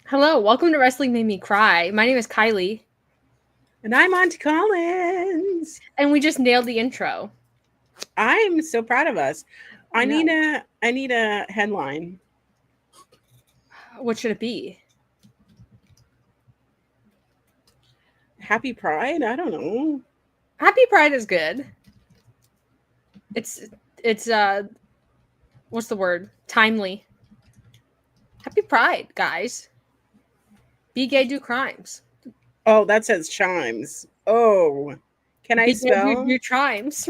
Hello, welcome to Wrestling Made Me Cry. My name is Kylie. And I'm Auntie Collins. And we just nailed the intro. I'm so proud of us. I No. need a headline. What should it be? Happy Pride? I don't know. Happy Pride is good. It's what's the word? Timely. Happy Pride, guys. Be gay, do crimes. Oh, that says chimes. Oh. Can I Be gay, spell? do crimes.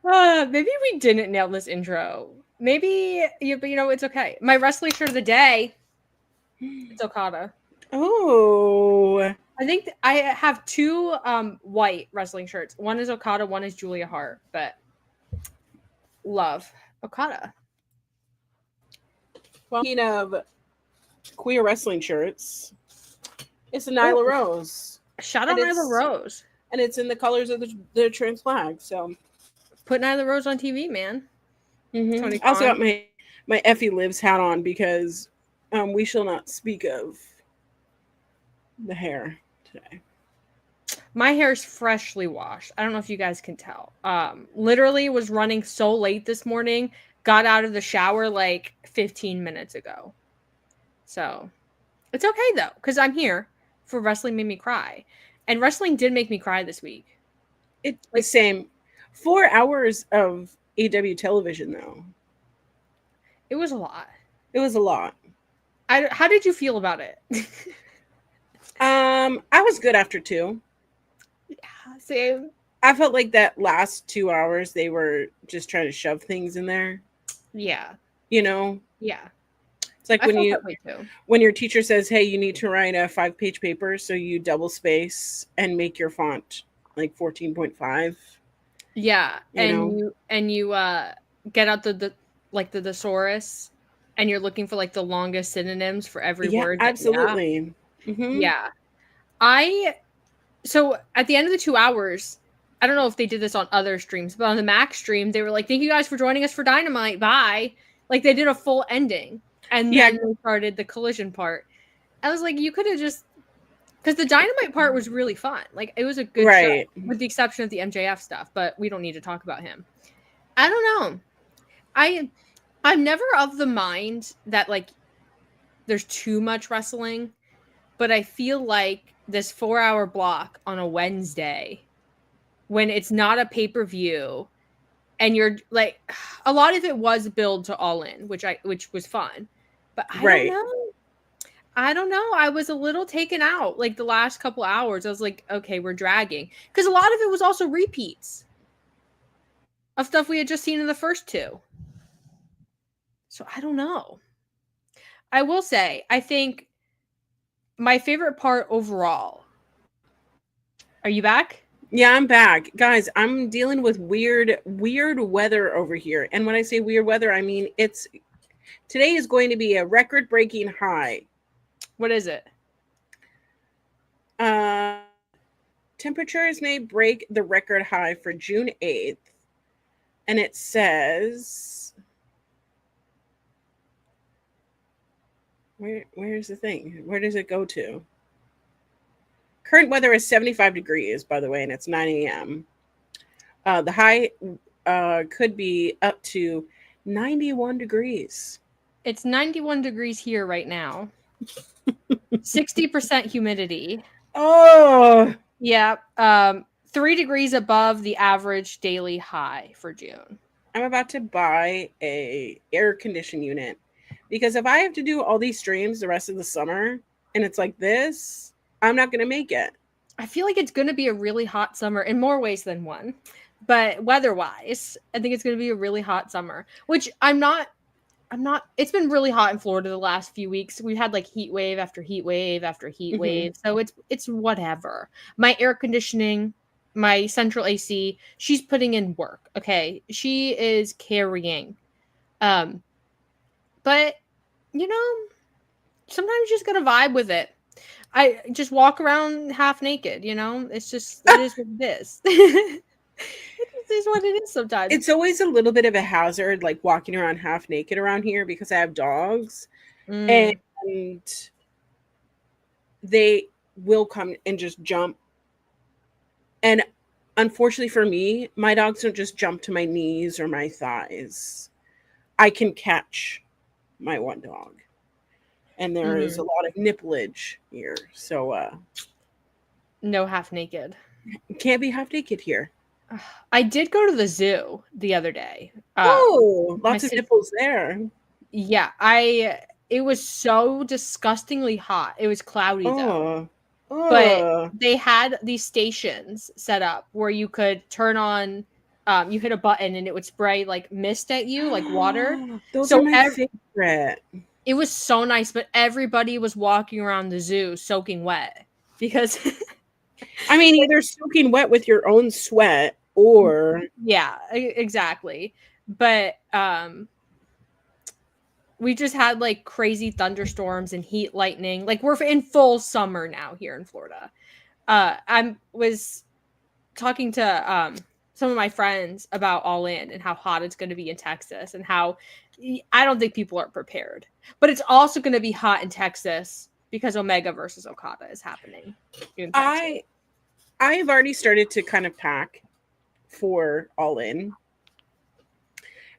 Maybe we didn't nail this intro. Maybe, but it's okay. My wrestling shirt of the day, it's Okada. Oh. I think I have two white wrestling shirts. One is Okada, one is Julia Hart, but love Okada. Well, speaking of queer wrestling shirts, it's a Nyla Rose. Shout out Nyla Rose. And it's in the colors of the trans flag. So put Nyla Rose on TV, man. I also got my Effie Lives hat on because we shall not speak of the hair today. My hair is freshly washed. I don't know if you guys can tell. Literally was running so late this morning. Got out of the shower like 15 minutes ago. So it's okay though, because I'm here for Wrestling Made Me Cry. And wrestling did make me cry this week. It's the same. 4 hours of AEW television though. It was a lot. It was a lot. How did you feel about it? I was good after 2. Yeah, same. I felt like that last 2 hours they were just trying to shove things in there. Yeah. You know? Yeah. It's like when your teacher says, "Hey, you need to write a 5-page paper," so you double space and make your font like 14.5. Yeah, you get out the thesaurus, and you're looking for like the longest synonyms for every word. Absolutely. Yeah. So at the end of the 2 hours, I don't know if they did this on other streams, but on the Max stream, they were like, "Thank you guys for joining us for Dynamite. Bye." Like they did a full ending, and then they started the collision part. I was like, you could have just, because the Dynamite part was really fun. Like it was a good show, with the exception of the MJF stuff. But we don't need to talk about him. I don't know. I'm never of the mind that like there's too much wrestling, but I feel like this 4-hour block on a Wednesday, when it's not a pay-per-view, and you're like, a lot of it was billed to All In, which was fun, but I don't know. I was a little taken out like the last couple hours. I was like, okay, we're dragging, because a lot of it was also repeats of stuff we had just seen in the first 2. So I don't know. I will say, I think my favorite part overall. Are you back? Yeah, I'm back. Guys, I'm dealing with weird weather over here. And when I say weird weather, I mean today is going to be a record-breaking high. What is it? Temperatures may break the record high for June 8th. And it says, where's the thing? Where does it go to? Current weather is 75 degrees, by the way, and it's 9 a.m. The high could be up to 91 degrees. It's 91 degrees here right now. 60% humidity. Oh! Yeah. 3 degrees above the average daily high for June. I'm about to buy a air conditioning unit, because if I have to do all these streams the rest of the summer and it's like this, I'm not going to make it. I feel like it's going to be a really hot summer in more ways than one. But weather-wise, I think it's going to be a really hot summer, which I'm not, it's been really hot in Florida the last few weeks. We've had like heat wave after heat wave after heat wave. So it's whatever. My air conditioning, my central AC, she's putting in work. Okay. She is carrying. But sometimes you just got to vibe with it. I just walk around half naked, it's just, it is what it is. This is what it is sometimes. It's always a little bit of a hazard, like walking around half naked around here because I have dogs. And they will come and just jump. And unfortunately for me, my dogs don't just jump to my knees or my thighs. I can catch my one dog. And there is a lot of nipplage here. So no half naked. Can't be half naked here. I did go to the zoo the other day. Lots of nipples there. Yeah, it was so disgustingly hot. It was cloudy though. But they had these stations set up where you could turn on you hit a button and it would spray like mist at you, like water. Those are my favorite. It was so nice, but everybody was walking around the zoo soaking wet because I mean, either soaking wet with your own sweat or yeah, exactly. But we just had like crazy thunderstorms and heat lightning. Like we're in full summer now here in Florida. I was talking to some of my friends about All In and how hot it's going to be in Texas and how I don't think people are prepared. But it's also going to be hot in Texas because Omega versus Okada is happening in Texas. I have already started to kind of pack for All In.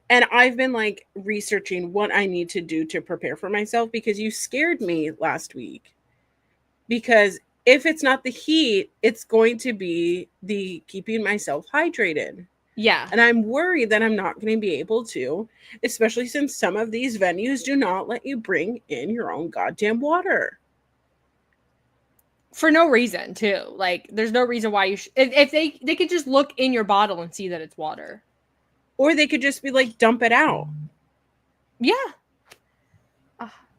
And I've been like researching what I need to do to prepare for myself because you scared me last week. Because if it's not the heat, it's going to be the keeping myself hydrated. Yeah. And I'm worried that I'm not going to be able to, especially since some of these venues do not let you bring in your own goddamn water. For no reason, too. Like, there's no reason why you should. If they could just look in your bottle and see that it's water. Or they could just be like, dump it out. Yeah.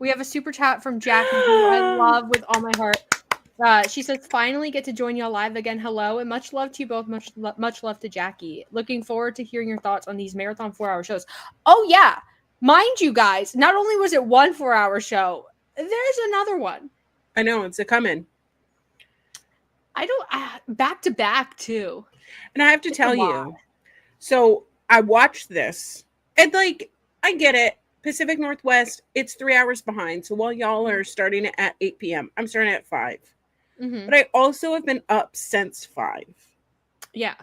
We have a super chat from Jackie, who I love with all my heart. She says, finally get to join y'all live again. Hello, and much love to you both. Much love to Jackie. Looking forward to hearing your thoughts on these marathon 4-hour shows. Oh, yeah. Mind you guys, not only was it one 4-hour show, there's another one. I know, it's a coming. I don't, back to back, too. And I have to tell you, so I watched this, and like, I get it. Pacific Northwest, it's 3 hours behind. So while y'all are starting it at 8 p.m., I'm starting at 5. Mm-hmm. But I also have been up since 5. Yeah.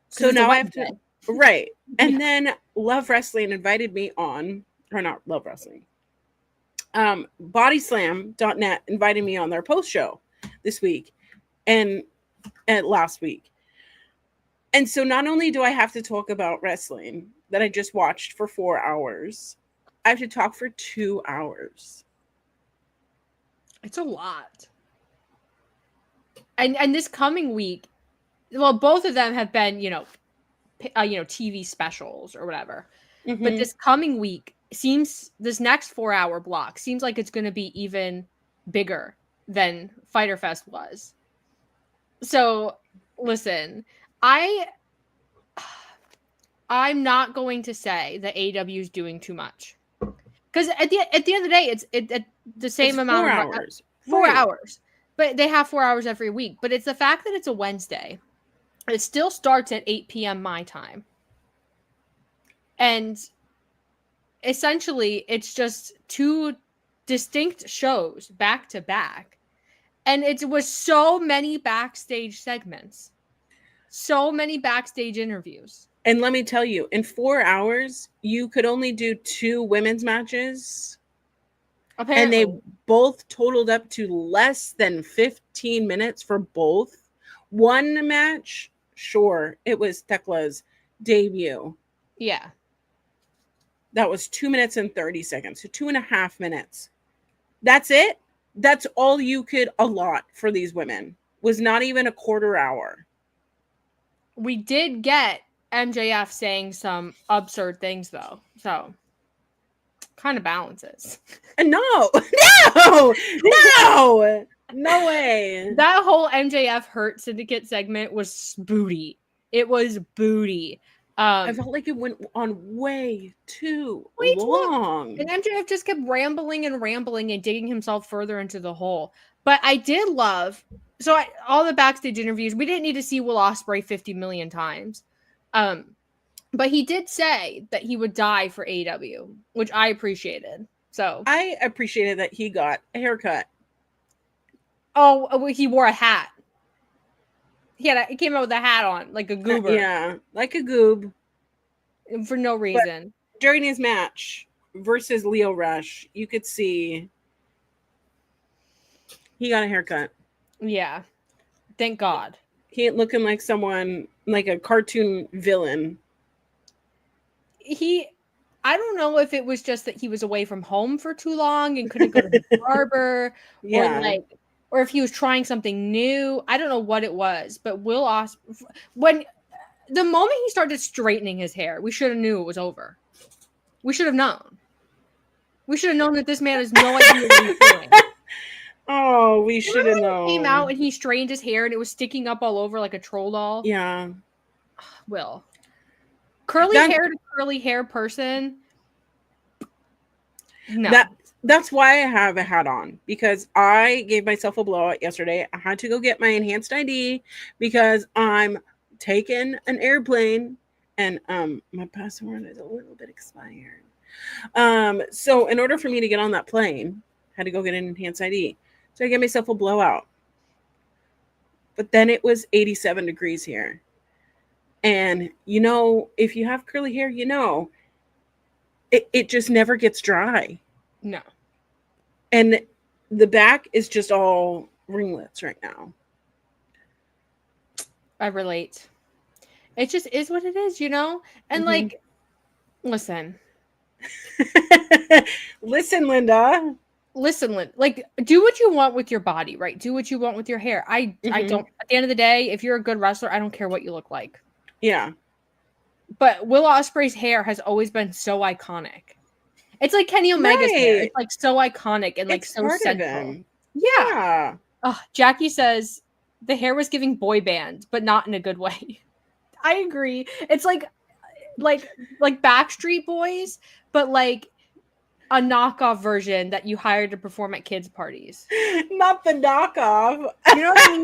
So now I have to, right. And then Love Wrestling invited me on, or not Love Wrestling. Bodyslam.net invited me on their post show this week and last week. And so not only do I have to talk about wrestling that I just watched for 4 hours, I have to talk for 2 hours. It's a lot. And this coming week, well, both of them have been, TV specials or whatever. Mm-hmm. But this coming week this next 4-hour block seems like it's going to be even bigger than Fyter Fest was. So, listen, I'm not going to say that AEW is doing too much, because at the end of the day, it's the same amount. 4 hours. 4 hours, but they have 4 hours every week. But it's the fact that it's a Wednesday. It still starts at 8 p.m. my time, and essentially, it's just 2 distinct shows back to back, and it was so many backstage segments, so many backstage interviews. And let me tell you, in 4 hours, you could only do 2 women's matches. Apparently. And they both totaled up to less than 15 minutes for both. One match, sure, it was Tekla's debut. Yeah. That was 2 minutes and 30 seconds. So 2.5 minutes. That's it. That's all you could allot for these women. Was not even a quarter hour. We did get MJF saying some absurd things, though. So, kind of balances. No way. That whole MJF Hurt Syndicate segment was booty. It was booty. I felt like it went on way too long. And MJF just kept rambling and digging himself further into the hole. But I did love So all the backstage interviews, we didn't need to see Will Ospreay 50 million times. But he did say that he would die for AEW, which I appreciated. So I appreciated that he got a haircut. Oh, he wore a hat. He came out with a hat on, like a goober. Yeah, like a goob. For no reason. But during his match versus Leo Rush, you could see he got a haircut. Yeah. Thank God. He ain't looking like someone, like a cartoon villain. I don't know if it was just that he was away from home for too long and couldn't go to the barber, or if he was trying something new. I don't know what it was, but Will Ospreay, when the moment he started straightening his hair, we should have knew it was over. We should have known. We should have known that this man has no idea what he's doing. Oh, we should have known. He came out and he straightened his hair and it was sticking up all over like a troll doll. Yeah. Will. Curly hair to curly hair person. No. That's why I have a hat on, because I gave myself a blowout yesterday. I had to go get my enhanced ID because I'm taking an airplane and my passport is a little bit expired. So in order for me to get on that plane, I had to go get an enhanced ID. So I gave myself a blowout. But then it was 87 degrees here. And if you have curly hair, it just never gets dry. No. And the back is just all ringlets right now. I relate. It just is what it is, And listen. Listen, Linda. Listen, do what you want with your body, right? Do what you want with your hair. I don't, at the end of the day, if you're a good wrestler, I don't care what you look like. Yeah. But Will Ospreay's hair has always been so iconic. It's like Kenny Omega's hair. It's like so iconic and like so central. Yeah. Jackie says the hair was giving boy band, but not in a good way. I agree. It's like Backstreet Boys, but like a knockoff version that you hired to perform at kids' parties. Not the knockoff. You know what I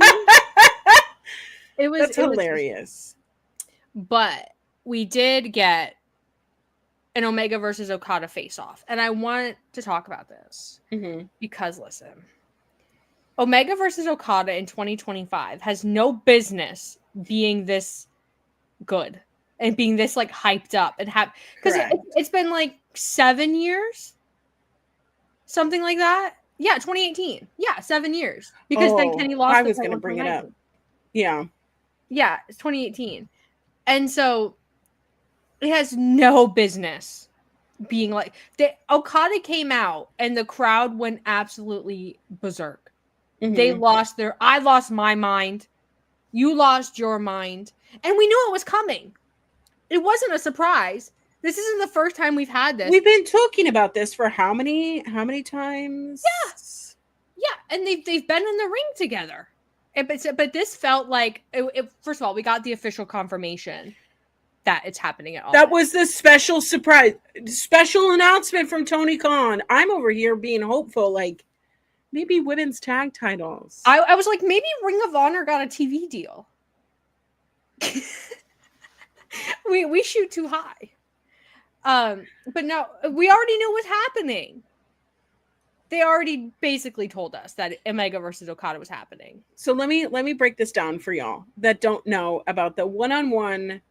mean? That's hilarious. But we did get an Omega versus Okada face-off. And I want to talk about this. Because, listen. Omega versus Okada in 2025 has no business being this good. And being this, hyped up. And because it's been, 7 years? Something like that? Yeah, 2018. Yeah, 7 years. Because then Kenny lost. I was going to bring it up. Yeah. Yeah, it's 2018. And so it has no business being Okada came out and the crowd went absolutely berserk. They lost I lost my mind. You lost your mind. And we knew it was coming. It wasn't a surprise. This isn't the first time we've had this. We've been talking about this for how many times? Yes. Yeah. And they've been in the ring together. But this felt like, first of all, we got the official confirmation that it's happening at all. That was the special surprise, special announcement from Tony Khan. I'm over here being hopeful, maybe women's tag titles. I was like, maybe Ring of Honor got a TV deal. we shoot too high. But no, we already knew what was happening. They already basically told us that Omega versus Okada was happening. So let me break this down for y'all that don't know about the one-on-one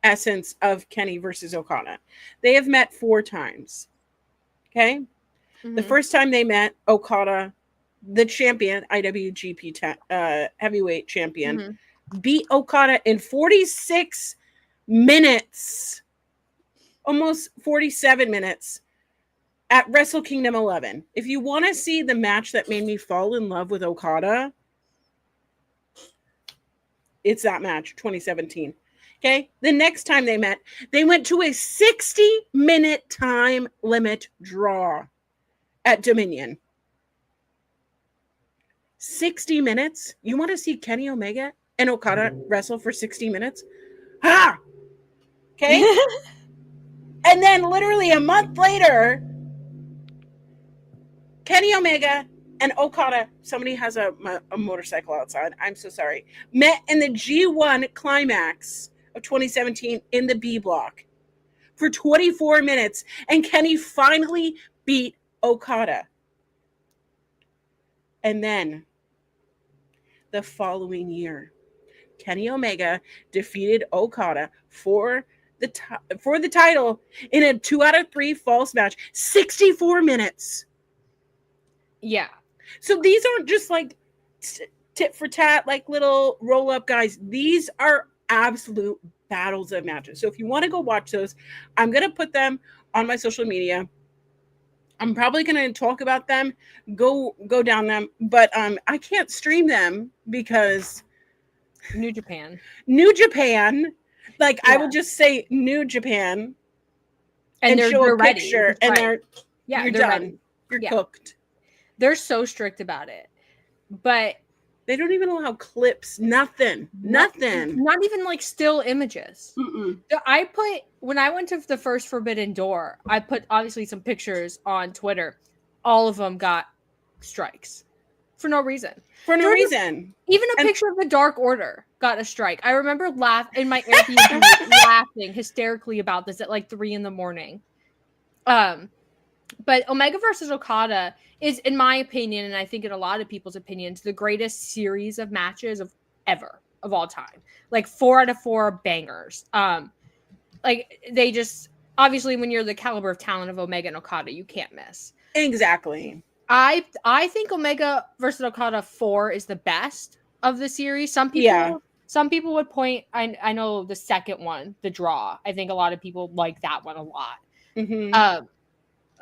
essence of Kenny versus Okada. They have met 4 times. Okay? The first time they met, Okada, the champion, IWGP heavyweight champion, beat Okada in 46 minutes. Almost 47 minutes. At Wrestle Kingdom 11. If you want to see the match that made me fall in love with Okada, it's that match, 2017. Okay? The next time they met, they went to a 60-minute time limit draw at Dominion. 60 minutes? You want to see Kenny Omega and Okada wrestle for 60 minutes? Ha! Okay? And then literally a month later, Kenny Omega and Okada, somebody has a motorcycle outside. I'm so sorry. Met in the G1 climax of 2017 in the B block for 24 minutes, and Kenny finally beat Okada. And then the following year, Kenny Omega defeated Okada for the title in a 2 out of 3 falls match, 64 minutes. Yeah. So these aren't just like tit for tat, like little roll up guys. These are absolute battles of matches. So if you want to go watch those, I'm going to put them on my social media. I'm probably going to talk about them, go down them, but I can't stream them because New Japan. Like, yeah. I will just say New Japan and show a picture, ready. And right. You're done. Ready. You're cooked. They're so strict about it, but they don't even allow clips. Nothing. Not even like still images. Mm-mm. When I went to the first Forbidden Door, I put obviously some pictures on Twitter. All of them got strikes for no reason. Even a picture of the Dark Order got a strike. I remember laughing in my Airbnb, laughing hysterically about this at like 3 a.m. But Omega versus Okada is, in my opinion, and I think in a lot of people's opinions, the greatest series of matches of all time. Like 4 out of 4 bangers. Like they just, obviously when you're the caliber of talent of Omega and Okada, you can't miss. Exactly. I think Omega versus Okada 4 is the best of the series. Some people would point. I know the second one, the draw. I think a lot of people like that one a lot. Mm-hmm.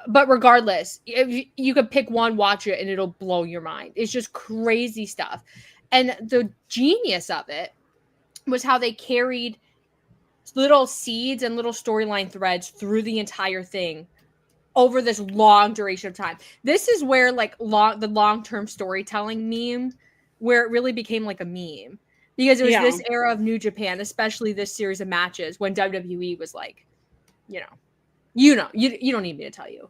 But regardless, if you could pick one, watch it, and it'll blow your mind. It's just crazy stuff. And the genius of it was how they carried little seeds and little storyline threads through the entire thing over this long duration of time. This is where like the long-term storytelling meme, where it really became like a meme, because it was this era of New Japan, especially this series of matches when WWE was like, you don't need me to tell you.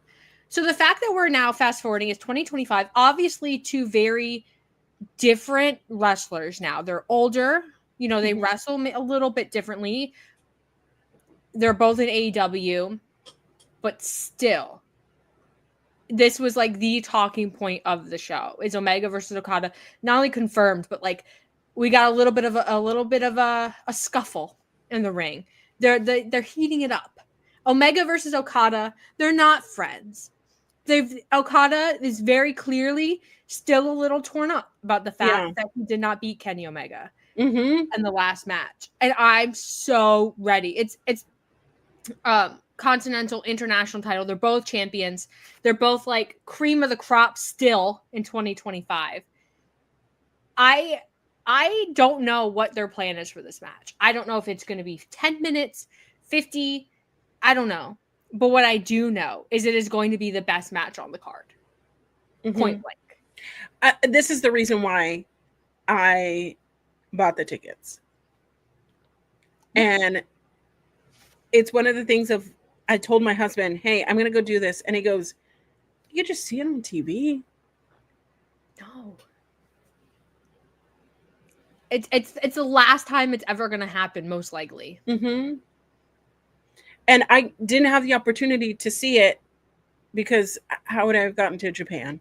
So the fact that we're now fast forwarding is 2025, obviously 2 very different wrestlers now. They're older, they wrestle a little bit differently. They're both in AEW. But still, this was like the talking point of the show. Is Omega versus Okada not only confirmed, but like we got a little bit of a scuffle in the ring. They're heating it up. Omega versus Okada, they're not friends. Okada is very clearly still a little torn up about the fact that he did not beat Kenny Omega in the last match, and I'm so ready. It's Continental, International title. They're both champions. They're both like cream of the crop still in 2025. I don't know what their plan is for this match. I don't know if it's going to be 10 minutes, 50. I don't know. But what I do know is it is going to be the best match on the card. Point blank. This is the reason why I bought the tickets. And it's one of the things I told my husband, hey, I'm going to go do this. And he goes, you can just see it on TV. No. It's the last time it's ever going to happen, most likely. Mm-hmm. And I didn't have the opportunity to see it because how would I have gotten to Japan?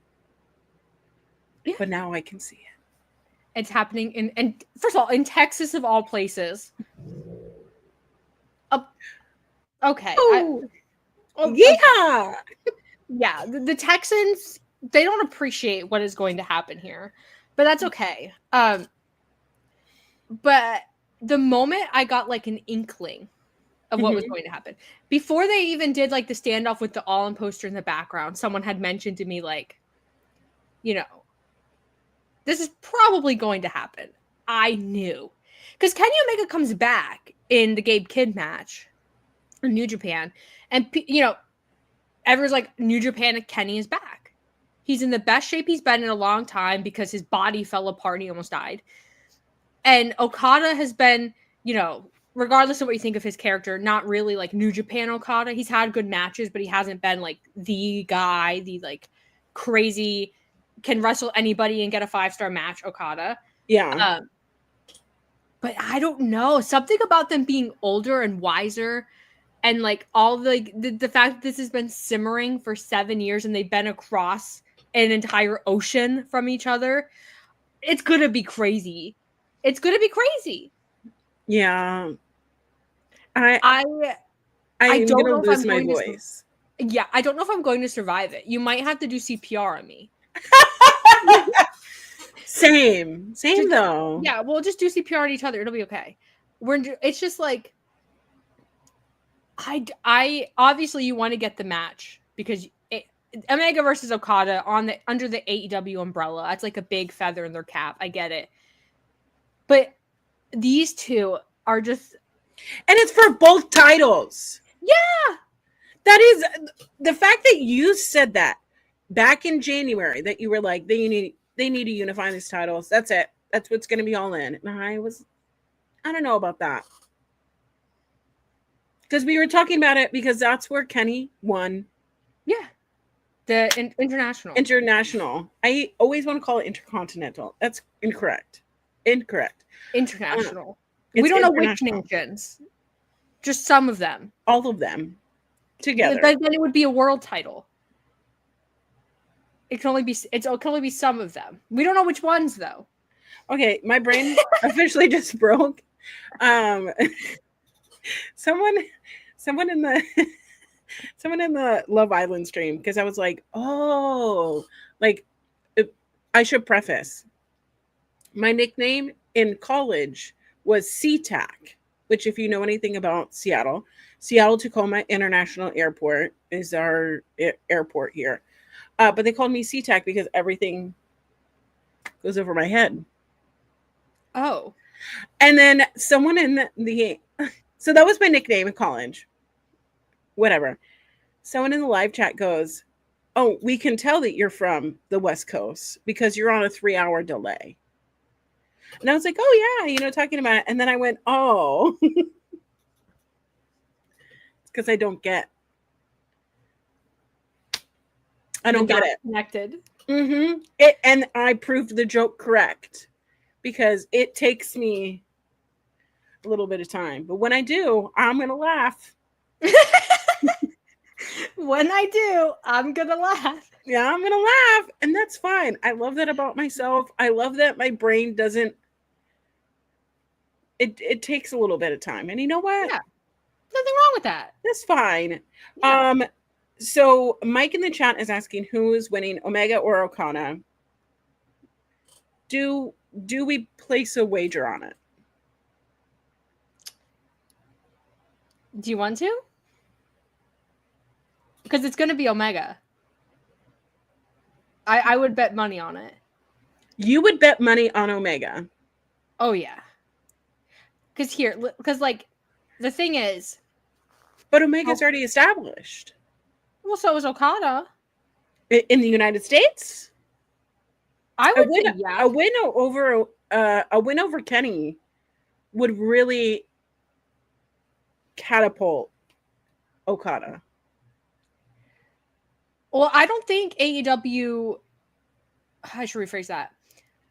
Yeah. But now I can see it. It's happening and first of all, in Texas of all places. Okay. Yeah. Yeah. The Texans, they don't appreciate what is going to happen here, but that's okay. But the moment I got like an inkling of what was going to happen, before they even did like the standoff with the Allin poster in the background, someone had mentioned to me like, this is probably going to happen. I knew. Because Kenny Omega comes back in the Gabe Kidd match in New Japan. And, everyone's like, New Japan and Kenny is back. He's in the best shape he's been in a long time because his body fell apart and he almost died. And Okada has been, regardless of what you think of his character, not really like New Japan Okada. He's had good matches, but he hasn't been like the guy, the like crazy can wrestle anybody and get a 5-star match, Okada. Yeah. But I don't know. Something about them being older and wiser, and like all the fact that this has been simmering for 7 years and they've been across an entire ocean from each other. It's gonna be crazy. It's gonna be crazy. Yeah. I'm don't know if I'm going to lose my voice. Yeah, I don't know if I'm going to survive it. You might have to do CPR on me. Same though. Yeah, we'll just do CPR on each other. It'll be okay. It's just like, I obviously you want to get the match because Omega versus Okada under the AEW umbrella. That's like a big feather in their cap. I get it, but these two are just, and it's for both titles. Yeah, that is the fact that you said that back in January, that you were like, they need to unify these titles. That's it. That's what's going to be All In. And I don't know about that. Because we were talking about it because that's where Kenny won. Yeah. The international. International. I always want to call it intercontinental. That's incorrect. International. We don't know which nations. Just some of them. All of them. Together. Then it would be a world title. It can only be some of them. We don't know which ones though. Okay, my brain officially just broke. Someone in the Love Island stream, because I was like, oh, like I should preface. My nickname in college was SeaTac, which, if you know anything about Seattle Tacoma International Airport is our airport here. But they called me SeaTac because everything goes over my head. Oh. And then someone in so that was my nickname in college. Whatever. Someone in the live chat goes, oh, we can tell that you're from the West Coast because you're on a 3-hour delay. And I was like, oh yeah, talking about it. And then I went, oh. It's because I don't get it. Connected. Mm-hmm. And I proved the joke correct because it takes me a little bit of time. But when I do, I'm going to laugh. When I do, I'm going to laugh. Yeah, I'm going to laugh. And that's fine. I love that about myself. I love that my brain doesn't. It takes a little bit of time. And you know what? Yeah. Nothing wrong with that. That's fine. Yeah. So Mike in the chat is asking who is winning, Omega or Okada. Do we place a wager on it? Do you want to? Because it's going to be Omega. I would bet money on it. You would bet money on Omega? Oh, yeah. Because like, the thing is... But Omega's already established. Well, so is Okada. In the United States? I would say, yeah. A win over Kenny would really catapult Okada. Well, I don't think AEW... I should rephrase that.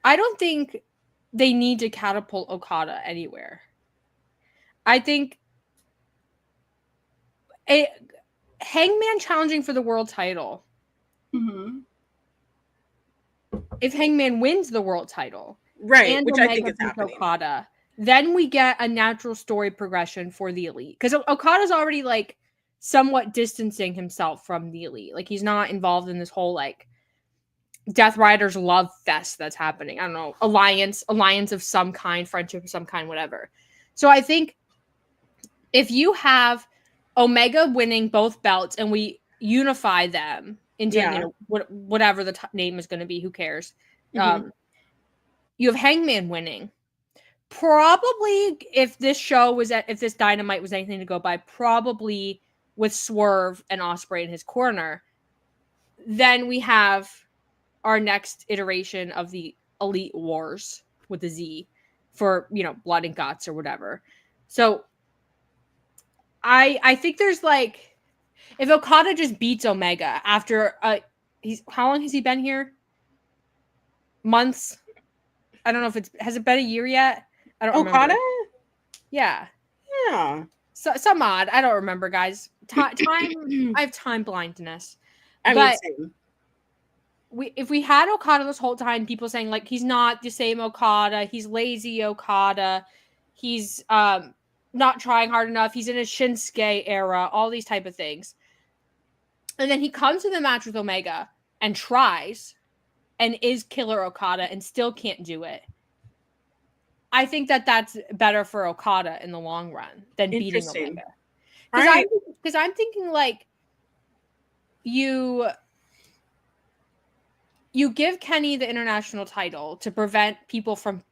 I don't think they need to catapult Okada anywhere. I think Hangman challenging for the world title. Mm-hmm. If Hangman wins the world title, right, and which Omega I think is happening, Okada, then we get a natural story progression for the Elite. Because Okada's already like somewhat distancing himself from the Elite. Like he's not involved in this whole like Death Riders love fest that's happening. I don't know, alliance of some kind, friendship of some kind, whatever. So I think if you have Omega winning both belts and we unify them into whatever the name is going to be, who cares? Mm-hmm. You have Hangman winning. Probably if this Dynamite was anything to go by, probably with Swerve and Ospreay in his corner, then we have our next iteration of the Elite Wars with the Z for, blood and guts or whatever. So I think there's like, if Okada just beats Omega after how long has he been here? months. I don't know if has it been a year yet? I don't Okada? remember. Yeah. Yeah. So some odd. I don't remember, guys. Time. I have time blindness. I mean, same. If we had Okada this whole time, people saying like he's not the same Okada, he's lazy Okada, he's not trying hard enough, he's in a Shinsuke era, all these type of things. And then he comes to the match with Omega and tries and is Killer Okada and still can't do it. I think that's better for Okada in the long run than beating Omega. Because I'm thinking like you give Kenny the international title to prevent people from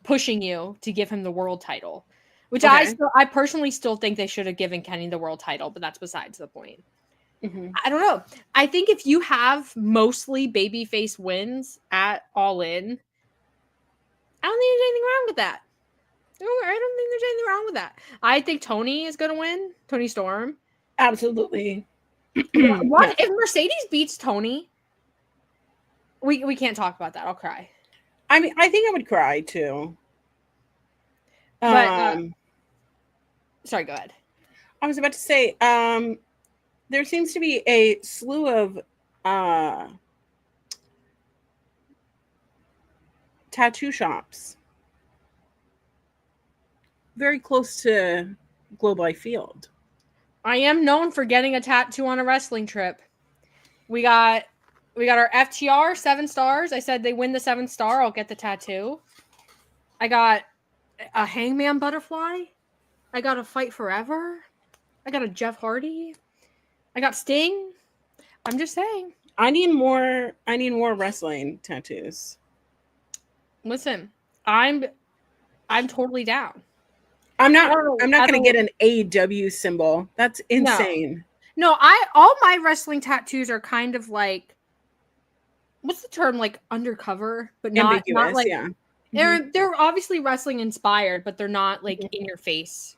pushing you to give him the world title, which I personally still think they should have given Kenny the world title, but that's besides the point. Mm-hmm. I don't know. I think if you have mostly babyface wins at All In, I don't think there's anything wrong with that. I don't think there's anything wrong with that. I think Tony is going to win. Tony Storm. Absolutely. What if Mercedes beats Tony? We can't talk about that. I'll cry. I mean, I think I would cry too. But sorry, go ahead. I was about to say, there seems to be a slew of tattoo shops very close to Globe Life Field. I am known for getting a tattoo on a wrestling trip. We got our FTR 7 stars. I said they win the 7th star, I'll get the tattoo. I got a Hangman butterfly. I got a Fight Forever. I got a Jeff Hardy. I got Sting. I'm just saying. I need more wrestling tattoos. Listen, I'm totally down. I'm not going to get an AEW symbol. That's insane. No, all my wrestling tattoos are kind of like, what's the term, like undercover, but not like, yeah. They're obviously wrestling inspired, but they're not like in your face.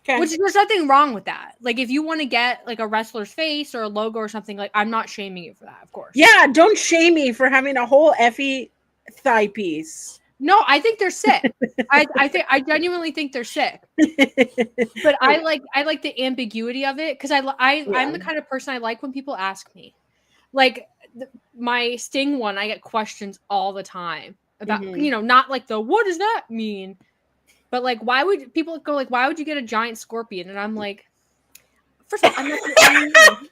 Okay. Which there's nothing wrong with that. Like if you want to get like a wrestler's face or a logo or something, like I'm not shaming you for that, of course. Yeah, don't shame me for having a whole effie thigh piece. No, I think they're sick. I genuinely think they're sick. But I like the ambiguity of it because I'm the kind of person I like when people ask me. Like my Sting one, I get questions all the time about not like the what does that mean, but like why would you get a giant scorpion? And I'm like, first of all, I'm not.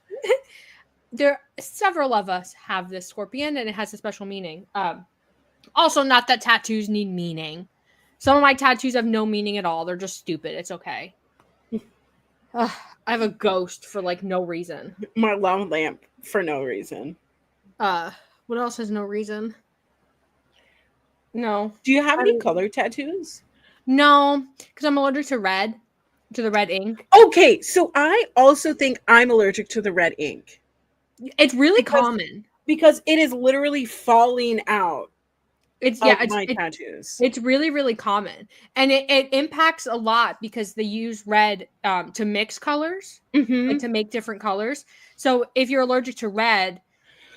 There several of us have this scorpion and it has a special meaning. Also, not that tattoos need meaning. Some of my tattoos have no meaning at all. They're just stupid. It's okay. I have a ghost for like no reason. My love lamp for no reason. What else has no reason? No. Do you have any color tattoos? No, because I'm allergic to the red ink. Okay, so I also think I'm allergic to the red ink. It's really common. Because it is literally falling out. It's tattoos. It's really, really common. And it impacts a lot because they use red to mix colors, like to make different colors. So if you're allergic to red,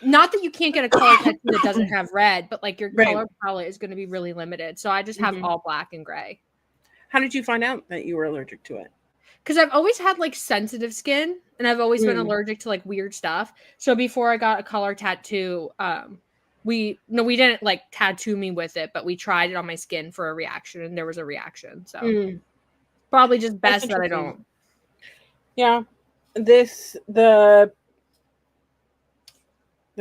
not that you can't get a color tattoo that doesn't have red, but like your color palette is going to be really limited. So I just have all black and gray. How did you find out that you were allergic to it? Because I've always had like sensitive skin and I've always been allergic to like weird stuff. So before I got a color tattoo, we didn't like tattoo me with it, but we tried it on my skin for a reaction and there was a reaction. So probably just best that I don't. Yeah. The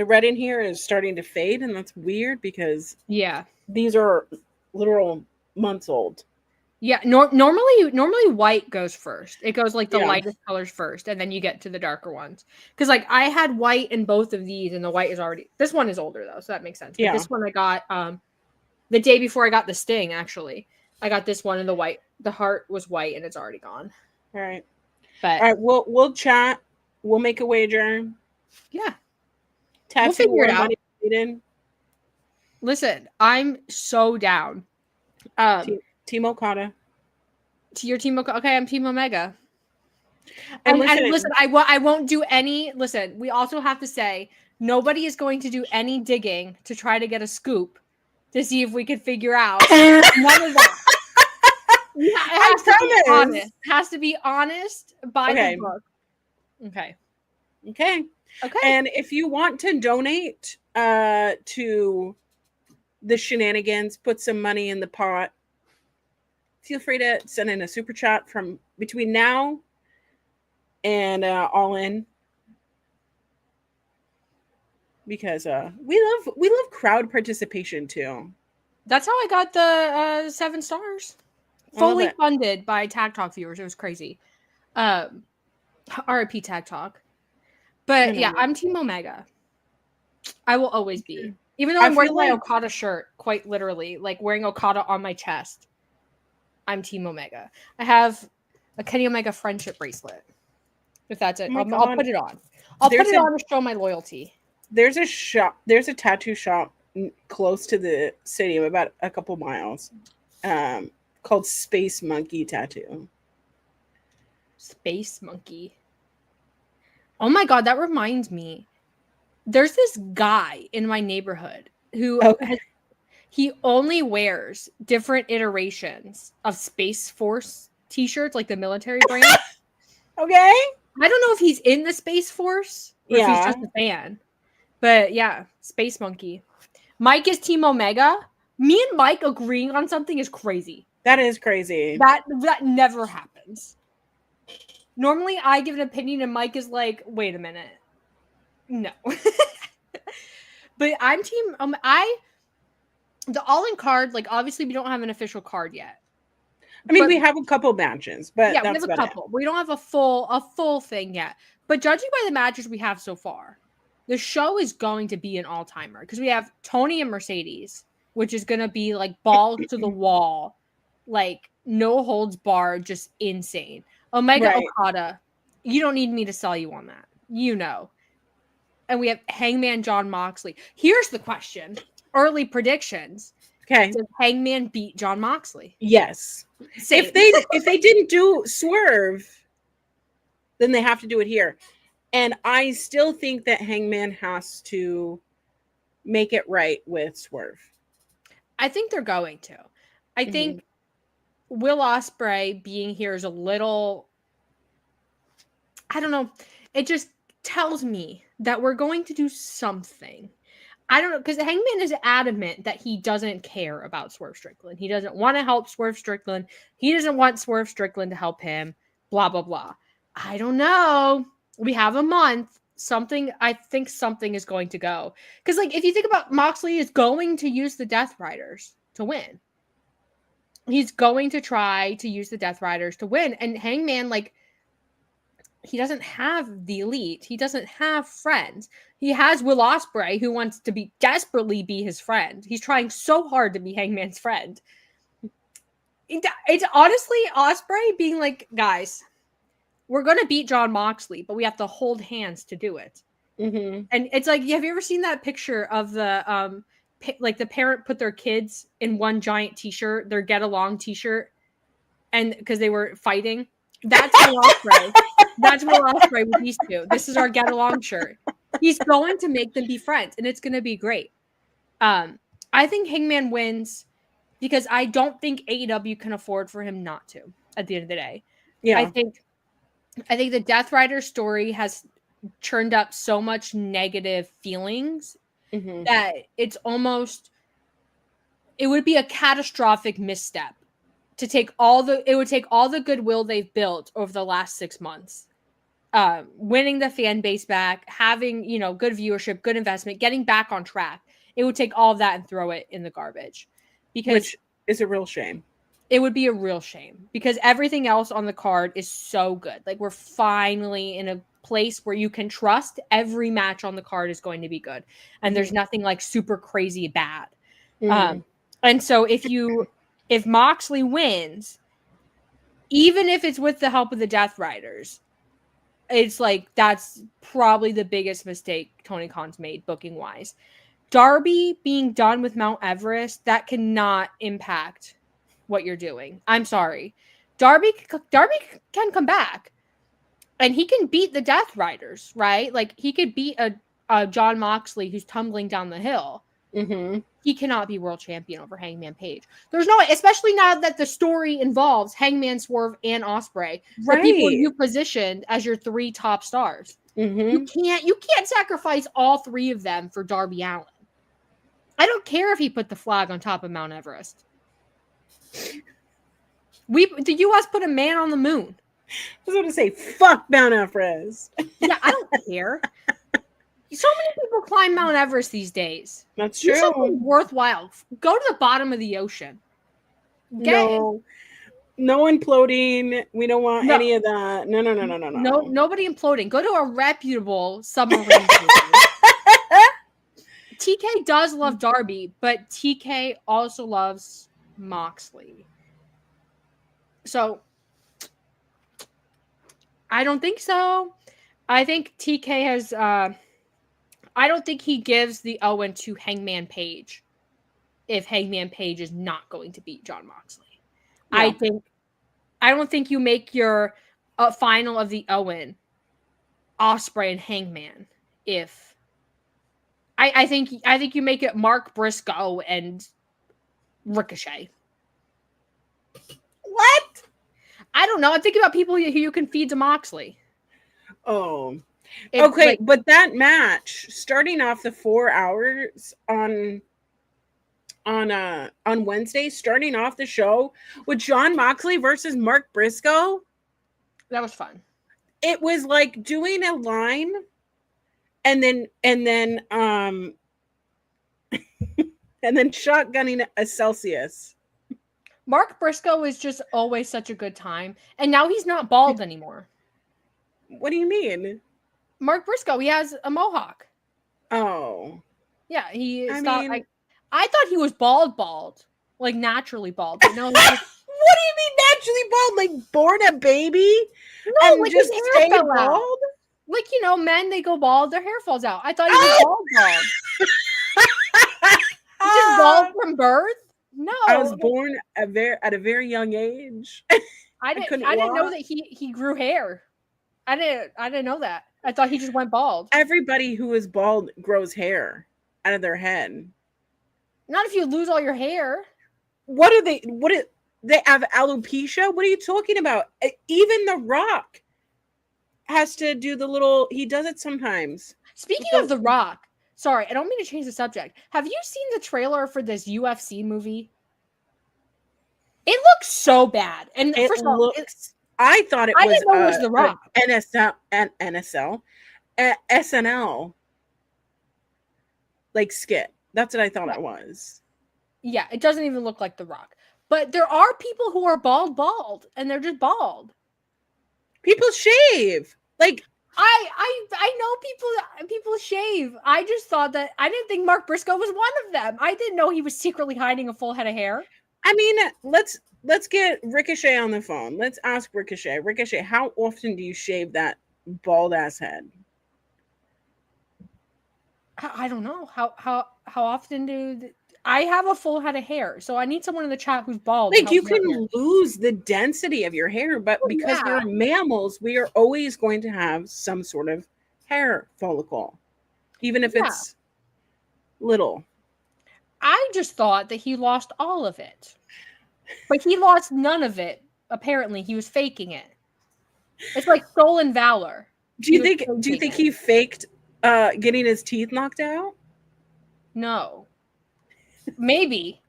red in here is starting to fade and that's weird because these are literal months old. Yeah, normally white goes first. It goes like the lightest colors first, and then you get to the darker ones. Because like I had white in both of these, and the white is already. This one is older though, so that makes sense. But this one I got the day before I got the Sting. Actually, I got this one, and the heart was white, and it's already gone. All right, but all right, we'll chat. We'll make a wager. Yeah, we'll figure it out. Listen, I'm so down. Team Okada. To your Team Okada. Okay, I'm Team Omega. And listen, I won't do any. Listen, we also have to say Nobody is going to do any digging to try to get a scoop to see if we could figure out none of that. It has to be honest by the book. Okay. Okay. And if you want to donate to the shenanigans, put some money in the pot, feel free to send in a super chat from between now and All In, because we love crowd participation too. That's how I got the 7 stars, fully funded by Tag Talk viewers. It was crazy. RIP Tag Talk, but yeah, I'm Team Omega. I will always be, even though I'm wearing my Okada shirt, quite literally, like wearing Okada on my chest. I'm Team Omega. I have a Kenny Omega friendship bracelet. If that's it, I'll put it on. I'll put it on to show my loyalty. There's a shop. There's a tattoo shop close to the stadium, about a couple miles, called Space Monkey Tattoo. Space Monkey. Oh my god, that reminds me. There's this guy in my neighborhood who he only wears different iterations of Space Force t-shirts, like the military brand. Okay. I don't know if he's in the Space Force or if he's just a fan. But yeah, Space Monkey. Mike is Team Omega. Me and Mike agreeing on something is crazy. That is crazy. That never happens. Normally I give an opinion and Mike is like, wait a minute. No. But I'm Team the All In card, like obviously we don't have an official card yet. I mean, we have a couple matches, but yeah, we have a couple. We don't have a full thing yet. But judging by the matches we have so far, the show is going to be an all-timer because we have Tony and Mercedes, which is going to be like balls to the wall, like no holds barred, just insane. Omega Okada, you don't need me to sell you on that. You know. And we have Hangman John Moxley. Here's the question. Early predictions. Okay. Does Hangman beat John Moxley? Yes. Same. If they didn't do Swerve, then they have to do it here. And I still think that Hangman has to make it right with Swerve. I think they're going to. I think Will Ospreay being here is a little, I don't know. It just tells me that we're going to do something. I don't know, because Hangman is adamant that he doesn't care about Swerve Strickland. He doesn't want to help Swerve Strickland. He doesn't want Swerve Strickland to help him. Blah, blah, blah. I don't know. We have a month. I think something is going to go. Because, like, if you think about Moxley is going to use the Death Riders to win. He's going to try to use the Death Riders to win. And Hangman, like, he doesn't have the Elite. He doesn't have friends. He has Will Ospreay, who wants to desperately be his friend. He's trying so hard to be Hangman's friend. It's honestly Ospreay being like, guys, we're going to beat John Moxley, but we have to hold hands to do it. Mm-hmm. And it's like, have you ever seen that picture of the, like the parent put their kids in one giant t-shirt, their get along t-shirt, and because they were fighting? That's Will Ospreay. That's Will Ospreay with these two. This is our get along shirt. He's going to make them be friends, and it's going to be great. I think Hangman wins because I don't think AEW can afford for him not to at the end of the day. Yeah. I think the Death Rider story has churned up so much negative feelings that it would be a catastrophic misstep to take all the goodwill they've built over the last 6 months, winning the fan base back, having, good viewership, good investment, getting back on track. It would take all of that and throw it in the garbage, which is a real shame. It would be a real shame because everything else on the card is so good. Like, we're finally in a place where you can trust every match on the card is going to be good. And there's nothing like super crazy bad. And so if Moxley wins, even if it's with the help of the Death Riders, it's like, that's probably the biggest mistake Tony Khan's made booking wise. Darby being done with Mount Everest, that cannot impact what you're doing. I'm sorry. Darby can come back and he can beat the Death Riders, right? Like, he could beat a John Moxley, who's tumbling down the hill. Mm-hmm. He cannot be world champion over Hangman Page. There's no way, especially now that the story involves Hangman, Swerve, and Ospreay. Right. The people you positioned as your 3 top stars. Mm-hmm. You can't sacrifice all 3 of them for Darby Allin. I don't care if he put the flag on top of Mount Everest. The U.S. put a man on the moon. I was going to say, fuck Mount Everest. Yeah, I don't care. So many people climb Mount Everest these days. That's true. Do something worthwhile. Go to the bottom of the ocean. No imploding. We don't want any of that. No. Nobody imploding. Go to a reputable submarine. TK does love Darby, but TK also loves Moxley. So I don't think so. I think TK has I don't think he gives the Owen to Hangman Page if Hangman Page is not going to beat John Moxley. No. I don't think you make your final of the Owen Ospreay and Hangman if I think you make it Mark Briscoe and Ricochet. What? I don't know. I'm thinking about people who you can feed to Moxley. Oh. Okay, but that match, starting off the 4 hours on Wednesday, starting off the show with John Moxley versus Mark Briscoe. That was fun. It was like doing a line and then and then shotgunning a Celsius. Mark Briscoe is just always such a good time. And now he's not bald anymore. What do you mean? Mark Briscoe, he has a mohawk. Oh. Yeah, he stopped. I thought he was bald. Like naturally bald. But no, what do you mean naturally bald? Like born a baby? No, and like just his hair stay fell bald? Out. Like, men, they go bald, their hair falls out. I thought he was bald. Just bald from birth? No. I was born at a very young age. I didn't know that he grew hair. I didn't know that. I thought he just went bald. Everybody who is bald grows hair out of their head. Not if you lose all your hair. They have alopecia? What are you talking about? Even The Rock has to do he does it sometimes. Speaking of The Rock, sorry, I don't mean to change the subject. Have you seen the trailer for this UFC movie? It looks so bad. And first of all, I thought it was. I didn't know it was The Rock. SNL. Like skit. That's what I thought it was. Yeah, it doesn't even look like The Rock. But there are people who are bald, and they're just bald. People shave. Like I know people shave. I just thought that I didn't think Mark Briscoe was one of them. I didn't know he was secretly hiding a full head of hair. I mean, let's get Ricochet on the phone. Let's ask Ricochet. Ricochet, how often do you shave that bald ass head? I don't know. How often do I have a full head of hair? So I need someone in the chat who's bald. Like you can lose the density of your hair, but because we're mammals, we are always going to have some sort of hair follicle, even if it's little. I just thought that he lost all of it. But he lost none of it. Apparently, he was faking it. It's like stolen valor. Do you think he faked getting his teeth knocked out? No. Maybe.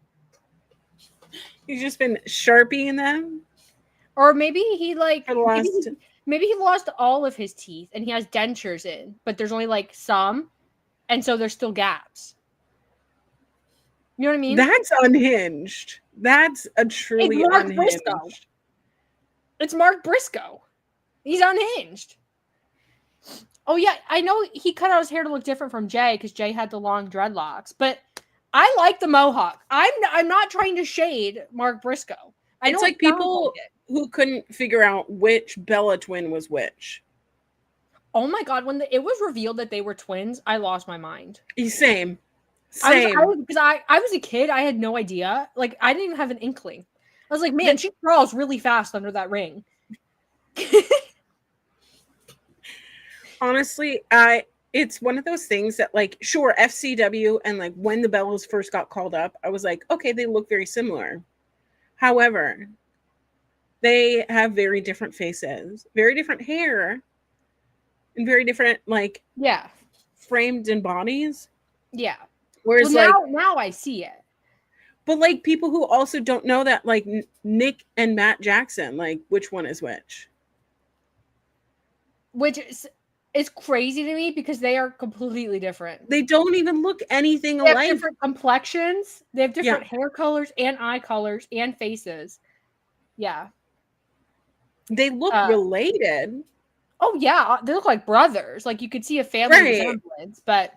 He's just been sharpieing them? Or maybe he maybe he lost all of his teeth and he has dentures in, but there's only like some, and so there's still gaps. You know what I mean? That's unhinged. That's a truly unhinged. Briscoe. It's Mark Briscoe. He's unhinged. Oh yeah, I know he cut out his hair to look different from Jay because Jay had the long dreadlocks, but I like the mohawk. I'm not trying to shade Mark Briscoe. It's like people who couldn't figure out which Bella twin was which. Oh my god, when it was revealed that they were twins, I lost my mind. Same. I was a kid. I had no idea. Like, I didn't even have an inkling. I was like, man, she crawls really fast under that ring. Honestly, I it's one of those things that, like, sure, FCW and like when the Bellas first got called up, I was like, okay, they look very similar. However, they have very different faces, very different hair, and very different, like, framed in bodies. Yeah. Whereas, now I see it. But like people who also don't know that, like Nick and Matt Jackson, like which one is which? Which is crazy to me because they are completely different. They don't even look anything alike. They have different complexions. They have different hair colors and eye colors and faces. Yeah. They look related. Oh yeah, they look like brothers. Like you could see a family resemblance, but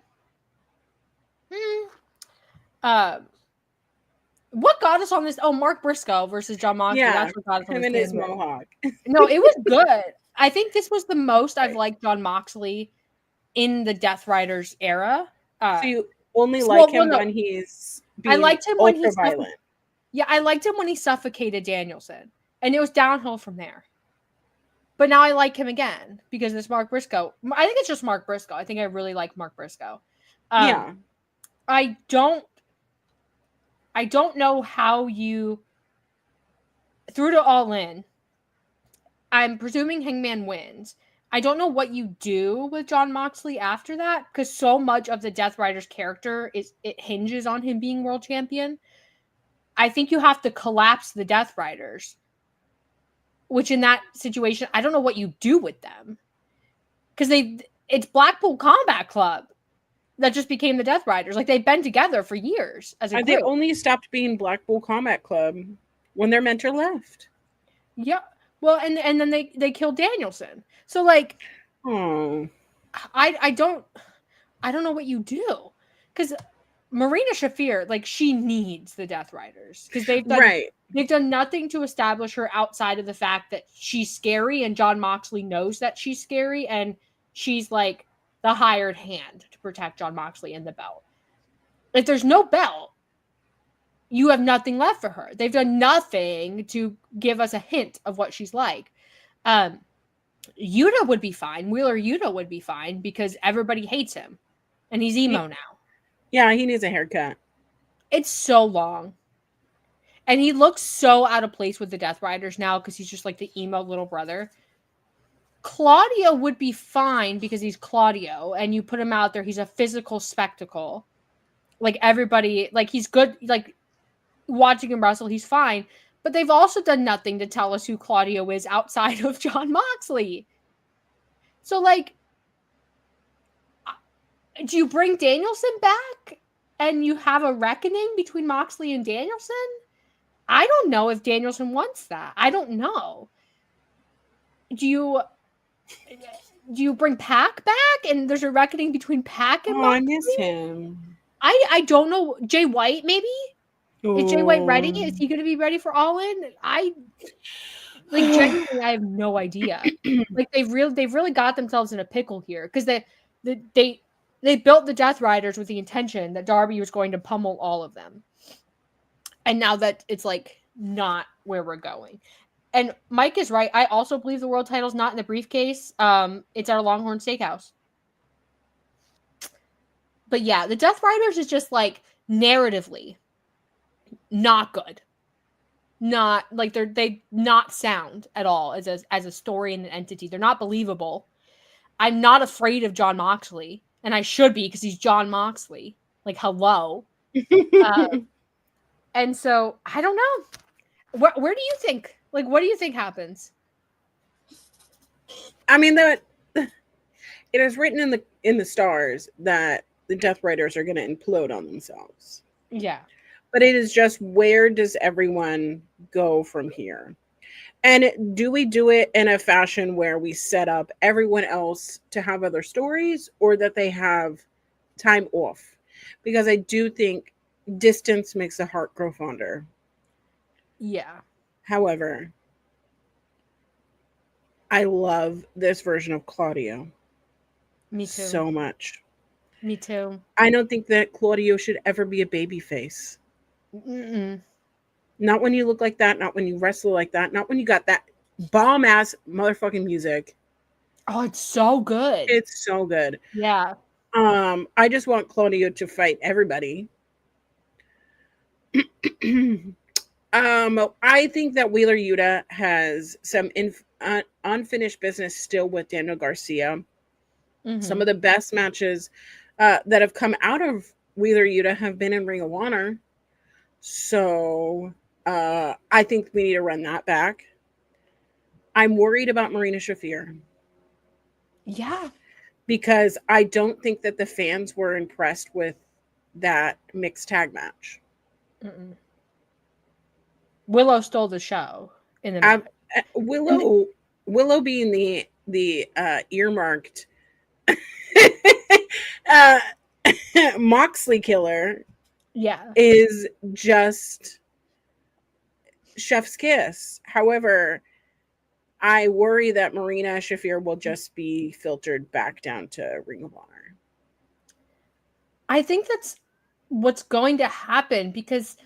what got us on this? Oh, Mark Briscoe versus Jon Moxley. Yeah, that's what got us on this. Him and his mohawk. No, it was good. I think this was the most I've liked Jon Moxley in the Death Riders era. So you only like him when he's being I liked him when he's violent. Yeah, I liked him when he suffocated Danielson, and it was downhill from there. But now I like him again because it's Mark Briscoe. I think it's just Mark Briscoe. I think I really like Mark Briscoe. Yeah. I don't know how you through to All In. I'm presuming Hangman wins. I don't know what you do with Jon Moxley after that because so much of the Death Riders character it hinges on him being world champion. I think you have to collapse the Death Riders. Which in that situation, I don't know what you do with them. Because it's Blackpool Combat Club that just became the Death Riders. Like they've been together for years as a group. They only stopped being Blackpool Combat Club when their mentor left. Yeah. Well, and then they killed Danielson. So like I don't know what you do. Because Marina Shafir, like she needs the Death Riders. Because they've done nothing to establish her outside of the fact that she's scary and Jon Moxley knows that she's scary and she's like the hired hand to protect Jon Moxley and the belt. If there's no belt, you have nothing left for her. They've done nothing to give us a hint of what she's like. Yuta would be fine. Wheeler Yuta would be fine because everybody hates him and he's emo now. Yeah, he needs a haircut. It's so long. And he looks so out of place with the Death Riders now because he's just like the emo little brother. Claudio would be fine because he's Claudio and you put him out there. He's a physical spectacle. Like everybody, like he's good. Like watching him wrestle, he's fine. But they've also done nothing to tell us who Claudio is outside of Jon Moxley. So like, do you bring Danielson back and you have a reckoning between Moxley and Danielson? I don't know if Danielson wants that. I don't know. Do you bring Pac back and there's a reckoning between Pac and Moxley? I miss him. I don't know. Jay White maybe? Is Jay White ready? Is he going to be ready for All In? Genuinely, I have no idea. Like they've really got themselves in a pickle here because they built the Death Riders with the intention that Darby was going to pummel all of them. And now that it's like not where we're going. And Mike is right. I also believe the world title's not in the briefcase. It's at a Longhorn Steakhouse. But yeah, the Death Riders is just like narratively not good. Not like they not sound at all as a story and an entity. They're not believable. I'm not afraid of Jon Moxley, and I should be because he's Jon Moxley. Like hello. And so I don't know. Where do you think? Like, what do you think happens? I mean, that it is written in the stars that the Death Riders are going to implode on themselves. Yeah. But it is just where does everyone go from here? And do we do it in a fashion where we set up everyone else to have other stories or that they have time off? Because I do think distance makes the heart grow fonder. Yeah. However, I love this version of Claudio. Me too. So much. Me too. I don't think that Claudio should ever be a babyface. Not when you look like that. Not when you wrestle like that. Not when you got that bomb-ass motherfucking music. Oh, it's so good. It's so good. Yeah. I just want Claudio to fight everybody. I think that Wheeler Yuta has some unfinished business still with Daniel Garcia. Mm-hmm. Some of the best matches that have come out of Wheeler Yuta have been in Ring of Honor. So I think we need to run that back. I'm worried about Marina Shafir. Yeah. Because I don't think that the fans were impressed with that mixed tag match. Mm-mm. Willow stole the show in the match. Willow being the earmarked Moxley killer, is just chef's kiss. However, I worry that Marina Shafir will just be filtered back down to Ring of Honor. I think that's what's going to happen because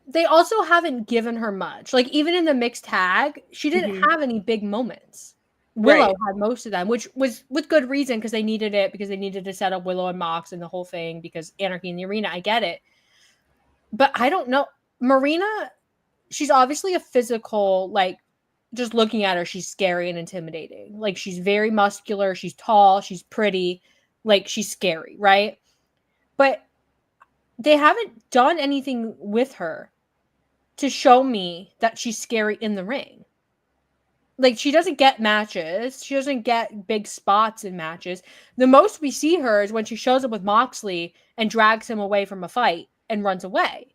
they also haven't given her much. Like, even in the mixed tag, she didn't have any big moments. Willow had most of them, which was with good reason because they needed it, because they needed to set up Willow and Mox and the whole thing because Anarchy in the Arena, I get it. But I don't know. Marina, she's obviously a physical, like, just looking at her, she's scary and intimidating. Like, she's very muscular, she's tall, she's pretty, like, she's scary, right? But they haven't done anything with her to show me that she's scary in the ring. Like, she doesn't get matches. She doesn't get big spots in matches. The most we see her is when she shows up with Moxley and drags him away from a fight and runs away.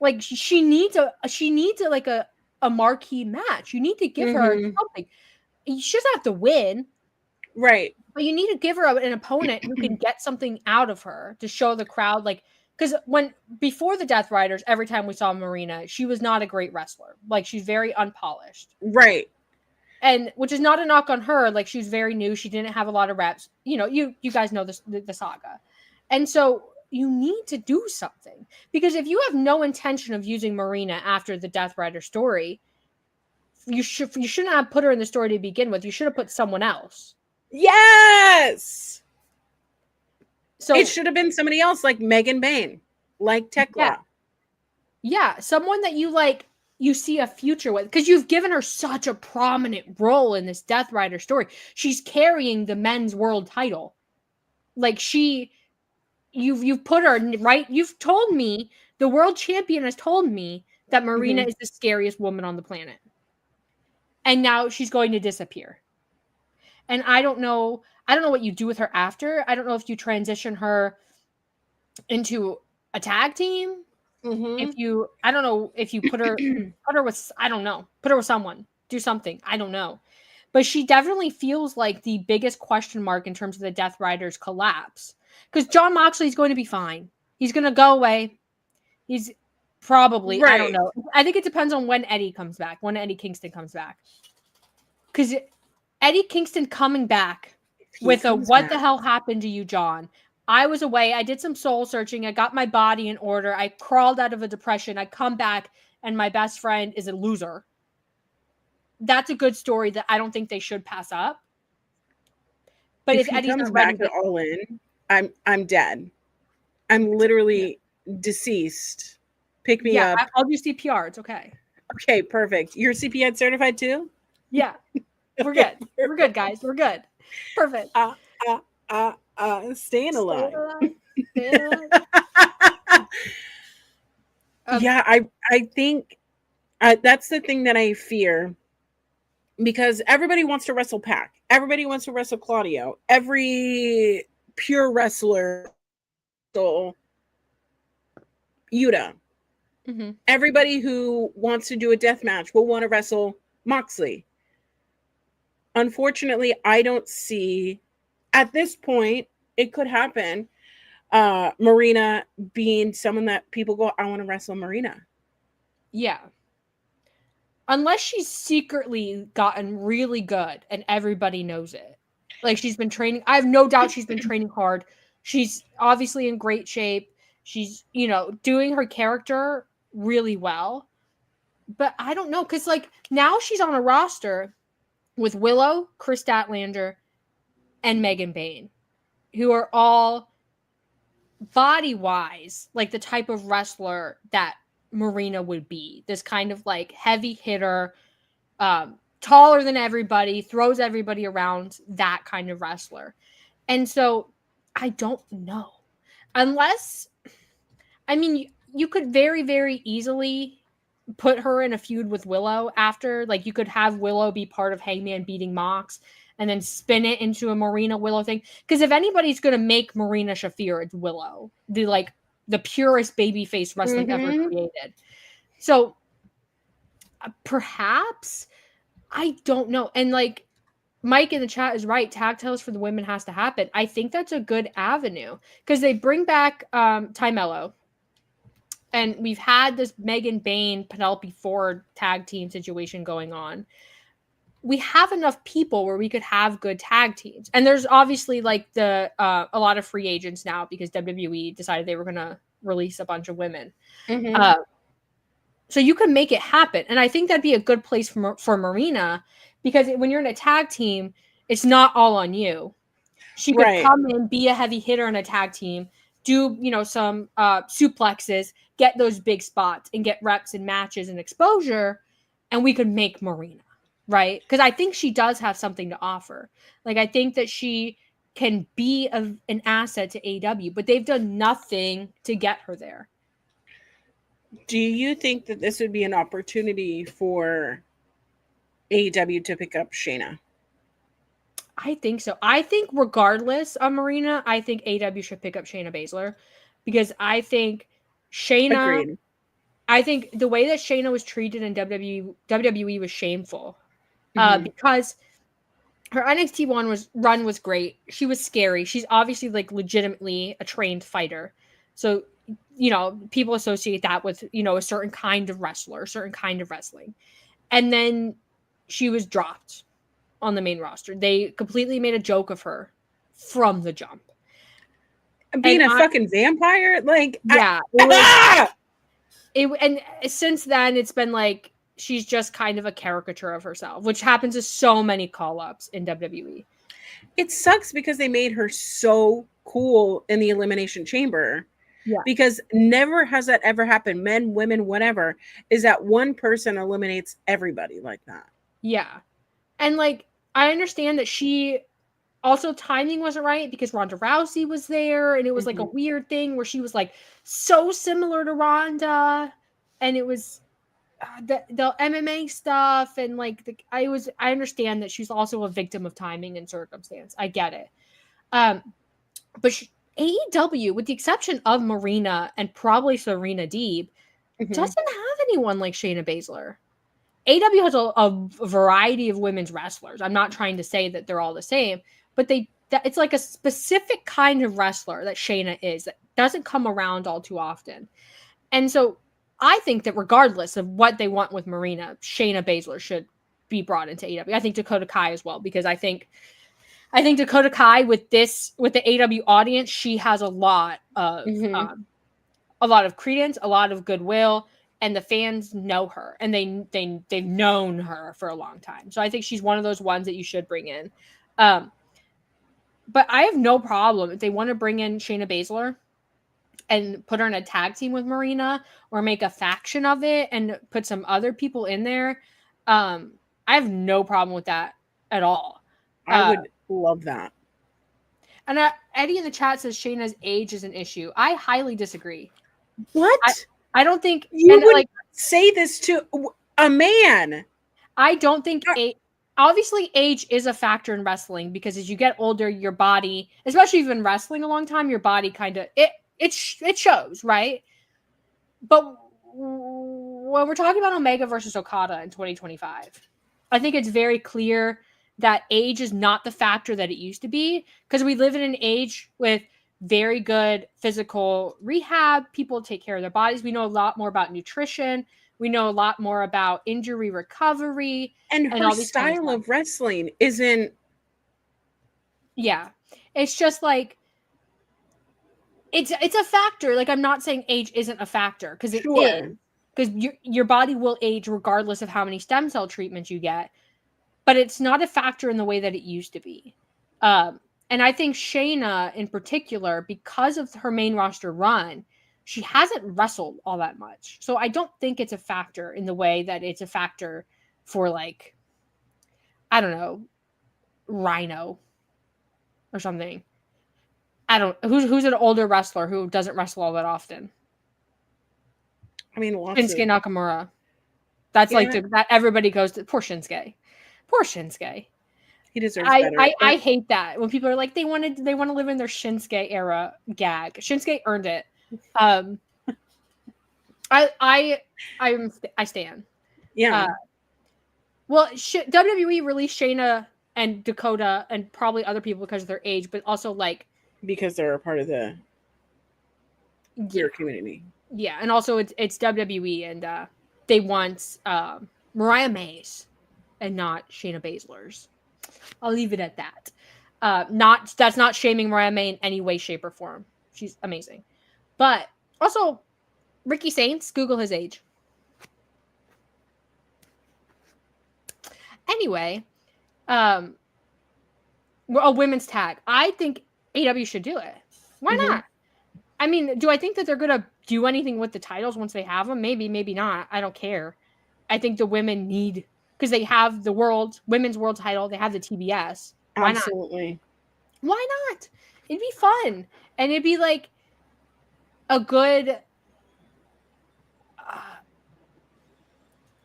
Like, she needs a marquee match. You need to give her something. She doesn't have to win. Right. But you need to give her an opponent who can get something out of her to show the crowd, like, because before the Death Riders, every time we saw Marina, she was not a great wrestler. Like, she's very unpolished. Right. And which is not a knock on her. Like, she was very new. She didn't have a lot of reps. You know, you guys know the saga. And so you need to do something. Because if you have no intention of using Marina after the Death Rider story, you shouldn't have put her in the story to begin with. You should have put someone else. Yes! So it should have been somebody else, like Megan Bain, like Tekla. Yeah, someone that you see a future with, because you've given her such a prominent role in this Death Rider story. She's carrying the men's world title. Like, you've put her right. You've told me, the world champion has told me that Marina is the scariest woman on the planet, and now she's going to disappear. And I don't know what you do with her after. I don't know if you transition her into a tag team. I don't know if you put her with someone, do something. I don't know. But she definitely feels like the biggest question mark in terms of the Death Riders collapse. Because Jon Moxley is going to be fine. He's going to go away. He's probably, I don't know. I think it depends on when Eddie comes back, when Eddie Kingston comes back. Because Eddie Kingston coming back with what the hell happened to you, John? I was away. I did some soul searching. I got my body in order. I crawled out of a depression. I come back, and my best friend is a loser. That's a good story that I don't think they should pass up. But if Eddie's comes back to All In, I'm dead. I'm literally deceased. Pick me up. I'll do CPR. It's okay. Okay, perfect. You're CPR certified too? Yeah. We're good. We're good, guys. We're good. Perfect. Staying alive. Yeah, I think that's the thing that I fear, because everybody wants to wrestle Pac. Everybody wants to wrestle Claudio. Every pure wrestler, so Yuta. Everybody who wants to do a death match will want to wrestle Moxley. Unfortunately, I don't see, at this point, it could happen, Marina being someone that people go, I want to wrestle Marina. Yeah. Unless she's secretly gotten really good and everybody knows it. Like, she's been training. I have no doubt she's been training hard. She's obviously in great shape. She's, doing her character really well. But I don't know, because, like, now she's on a roster with Willow, Chris Statlander, and Megan Bain. who are all body-wise like the type of wrestler that Marina would be. This kind of like heavy hitter, taller than everybody, throws everybody around, that kind of wrestler. And so I don't know. Unless, I mean, you could very, very easily put her in a feud with Willow after. Like, you could have Willow be part of Hangman beating Mox and then spin it into a Marina Willow thing. Because if anybody's going to make Marina Shafir, it's Willow. The purest babyface wrestling ever created. So perhaps, I don't know. And like Mike in the chat is right. Tag titles for the women has to happen. I think that's a good avenue because they bring back Tay Melo. And we've had this Megan Bain, Penelope Ford tag team situation going on. We have enough people where we could have good tag teams. And there's obviously like a lot of free agents now because WWE decided they were going to release a bunch of women. So you can make it happen. And I think that'd be a good place for Marina because when you're in a tag team, it's not all on you. She could come in, be a heavy hitter in a tag team, do, some suplexes, get those big spots and get reps and matches and exposure. And we could make Marina, right? Because I think she does have something to offer. Like, I think that she can be an asset to AEW, but they've done nothing to get her there. Do you think that this would be an opportunity for AEW to pick up Shayna? I think so. I think regardless of Marina, I think AEW should pick up Shayna Baszler because I think Shayna. Agreed. I think the way that Shayna was treated in WWE was shameful because her NXT run was great. She was scary. She's obviously like legitimately a trained fighter. So, people associate that with, a certain kind of wrestler, a certain kind of wrestling. And then she was dropped on the main roster. They completely made a joke of her from the jump. Being a fucking vampire? Like, yeah. And since then, it's been like, she's just kind of a caricature of herself, which happens to so many call-ups in WWE. It sucks because they made her so cool in the Elimination Chamber. Yeah. Because never has that ever happened. Men, women, whatever, is that one person eliminates everybody like that. Yeah. And like, I understand that she also timing wasn't right because Ronda Rousey was there and it was like a weird thing where she was like so similar to Ronda and it was the MMA stuff and like I understand that she's also a victim of timing and circumstance. I get it. But AEW, with the exception of Marina and probably Serena Deeb, doesn't have anyone like Shayna Baszler. AEW has a variety of women's wrestlers. I'm not trying to say that they're all the same, but it's like a specific kind of wrestler that Shayna is that doesn't come around all too often. And so I think that regardless of what they want with Marina, Shayna Baszler should be brought into AEW. I think Dakota Kai as well, because I think Dakota Kai with the AEW audience, she has a lot of credence, a lot of goodwill, and the fans know her, and they've known her for a long time. So I think she's one of those ones that you should bring in. But I have no problem if they want to bring in Shayna Baszler and put her in a tag team with Marina or make a faction of it and put some other people in there. I have no problem with that at all. I would love that. And Eddie in the chat says Shayna's age is an issue. I highly disagree. What? I don't think you would say this to a man. I don't think obviously age is a factor in wrestling because as you get older, your body, especially if you've been wrestling a long time, your body kind of it shows, right? But when we're talking about Omega versus Okada in 2025, I think it's very clear that age is not the factor that it used to be because we live in an age with very good physical rehab. People take care of their bodies. We know a lot more about nutrition. We know a lot more about injury recovery. And her style of wrestling isn't. Yeah. It's just like, it's a factor. Like, I'm not saying age isn't a factor because it is. Because your body will age regardless of how many stem cell treatments you get. But it's not a factor in the way that it used to be. And I think Shayna in particular, because of her main roster run, she hasn't wrestled all that much. So I don't think it's a factor in the way that it's a factor for, like, I don't know, Rhino or something. I don't who's an older wrestler who doesn't wrestle all that often. I mean, Shinsuke Nakamura. That's like that everybody goes to poor Shinsuke. Poor Shinsuke. He deserves better. I hate that when people are like they want to live in their Shinsuke era gag. Shinsuke earned it. I stand. Yeah. Well, WWE released Shayna and Dakota and probably other people because of their age, but also like because they're a part of the queer community. Yeah, and also it's WWE, and they want Mariah May's and not Shayna Baszler's. I'll leave it at that. That's not shaming Mariah May in any way, shape, or form. She's amazing. But also, Ricky Saints, Google his age. Anyway, a women's tag. I think AEW should do it. Why not? I mean, do I think that they're going to do anything with the titles once they have them? Maybe, maybe not. I don't care. I think the women need, because they have the women's world title. They have the TBS. Why Absolutely. Not? Why not? It'd be fun. And it'd be like a good,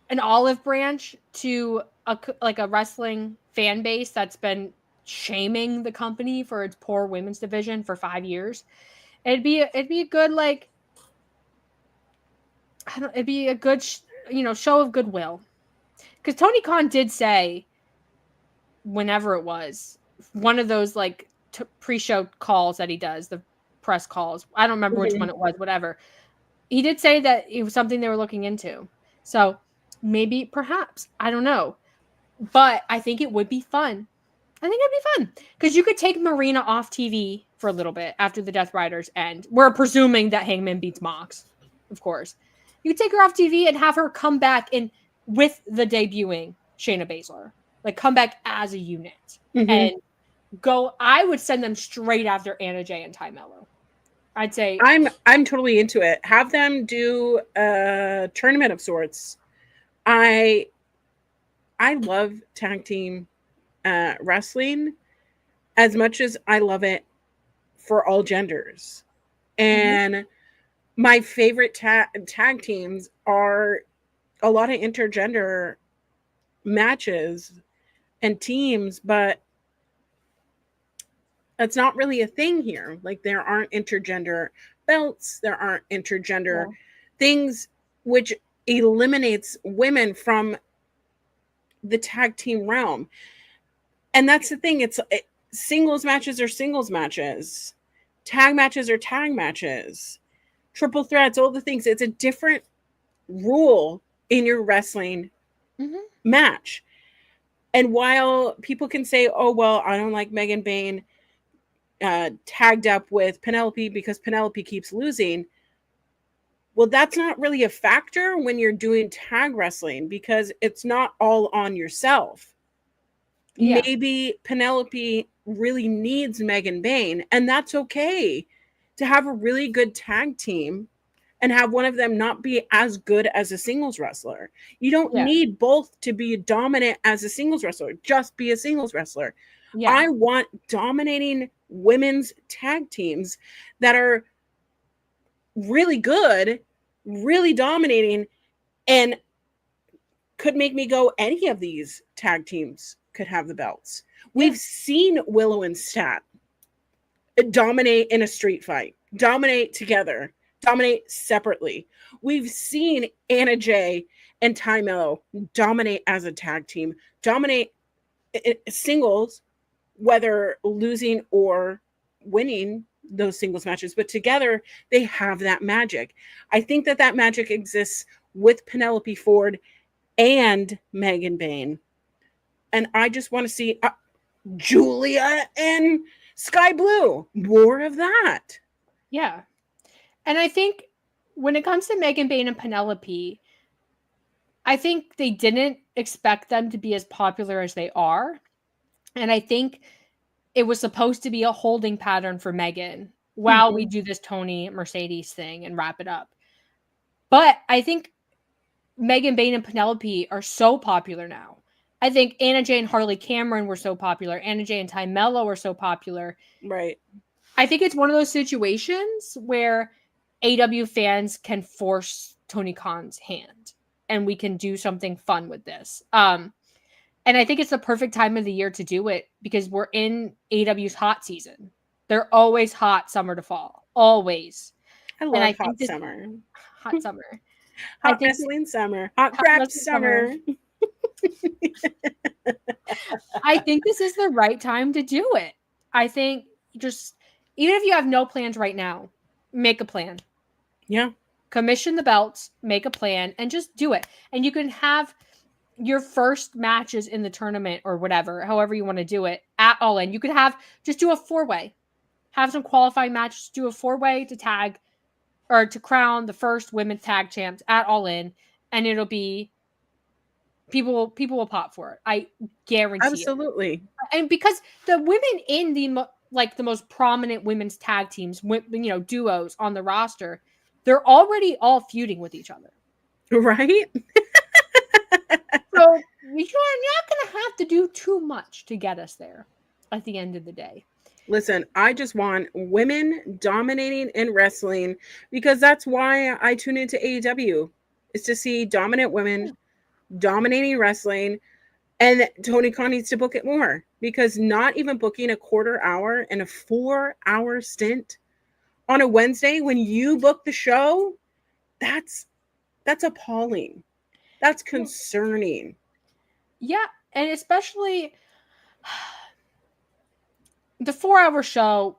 an olive branch to a wrestling fan base that's been shaming the company for its poor women's division for 5 years. It'd be a good, like, it'd be a good, show of goodwill. Because Tony Khan did say, whenever it was, one of those, like, pre-show calls that he does, the press calls. I don't remember which one it was, whatever. He did say that it was something they were looking into. So maybe, perhaps, I don't know. But I think it would be fun. I think it'd be fun. Because you could take Marina off TV for a little bit after the Death Riders end. We're presuming that Hangman beats Mox, of course. You could take her off TV and have her come back with the debuting Shayna Baszler. Like, come back as a unit. And go, I would send them straight after Anna Jay and Tay Melo. I'd say I'm totally into it. Have them do a tournament of sorts. I love tag team wrestling as much as I love it for all genders. And my favorite tag teams are a lot of intergender matches and teams, but that's not really a thing here. Like, there aren't intergender belts, there aren't intergender things, which eliminates women from the tag team realm. And that's the thing. Singles matches are singles matches. Tag matches are tag matches. Triple threats, all the things. It's a different rule in your wrestling match. And while people can say, oh, well, I don't like Megan Bayne tagged up with Penelope because Penelope keeps losing. Well, that's not really a factor when you're doing tag wrestling, because it's not all on yourself. Yeah. Maybe Penelope really needs Megan Bayne, and that's okay to have a really good tag team and have one of them not be as good as a singles wrestler. You don't need both to be dominant as a singles wrestler. Just be a singles wrestler. Yeah. I want dominating women's tag teams that are really good, really dominating, and could make me go, any of these tag teams could have the belts. We've seen Willow and Stat dominate in a street fight, dominate together, dominate separately. We've seen Anna Jay and Tay Melo dominate as a tag team, dominate singles, whether losing or winning those singles matches, but together they have that magic. I think that magic exists with Penelope Ford and Megan Bayne. And I just want to see Julia and Sky Blue. More of that. Yeah. And I think when it comes to Megan Bayne and Penelope, I think they didn't expect them to be as popular as they are. And I think it was supposed to be a holding pattern for Megan while we do this Tony Mercedes thing and wrap it up. But I think Megan Bayne and Penelope are so popular now. I think Anna Jay and Harley Cameron were so popular. Anna Jay and Tay Melo were so popular. Right. I think it's one of those situations where AEW fans can force Tony Khan's hand and we can do something fun with this. And I think it's the perfect time of the year to do it because we're in AEW's hot season. They're always hot summer to fall. Always. I love hot summer. Hot summer. Hot wrestling summer. Hot crap summer. I think this is the right time to do it. I think just, even if you have no plans right now, make a plan. Yeah. Commission the belts, make a plan, and just do it. And you can have your first matches in the tournament or whatever, however you want to do it, at All In. You could just do a 4-way. Have some qualifying matches, do a 4-way to tag or to crown the first women's tag champs at All In, and it'll be people will pop for it. I guarantee Absolutely. it. And because the women in the most prominent women's tag teams, duos on the roster, they're already all feuding with each other. Right? So you're not going to have to do too much to get us there at the end of the day. Listen, I just want women dominating in wrestling because that's why I tune into AEW, is to see dominant women dominating wrestling. And Tony Khan needs to book it more because not even booking a quarter hour and a 4-hour stint on a Wednesday when you book the show, that's appalling. That's concerning. Yeah, and especially the 4-hour show,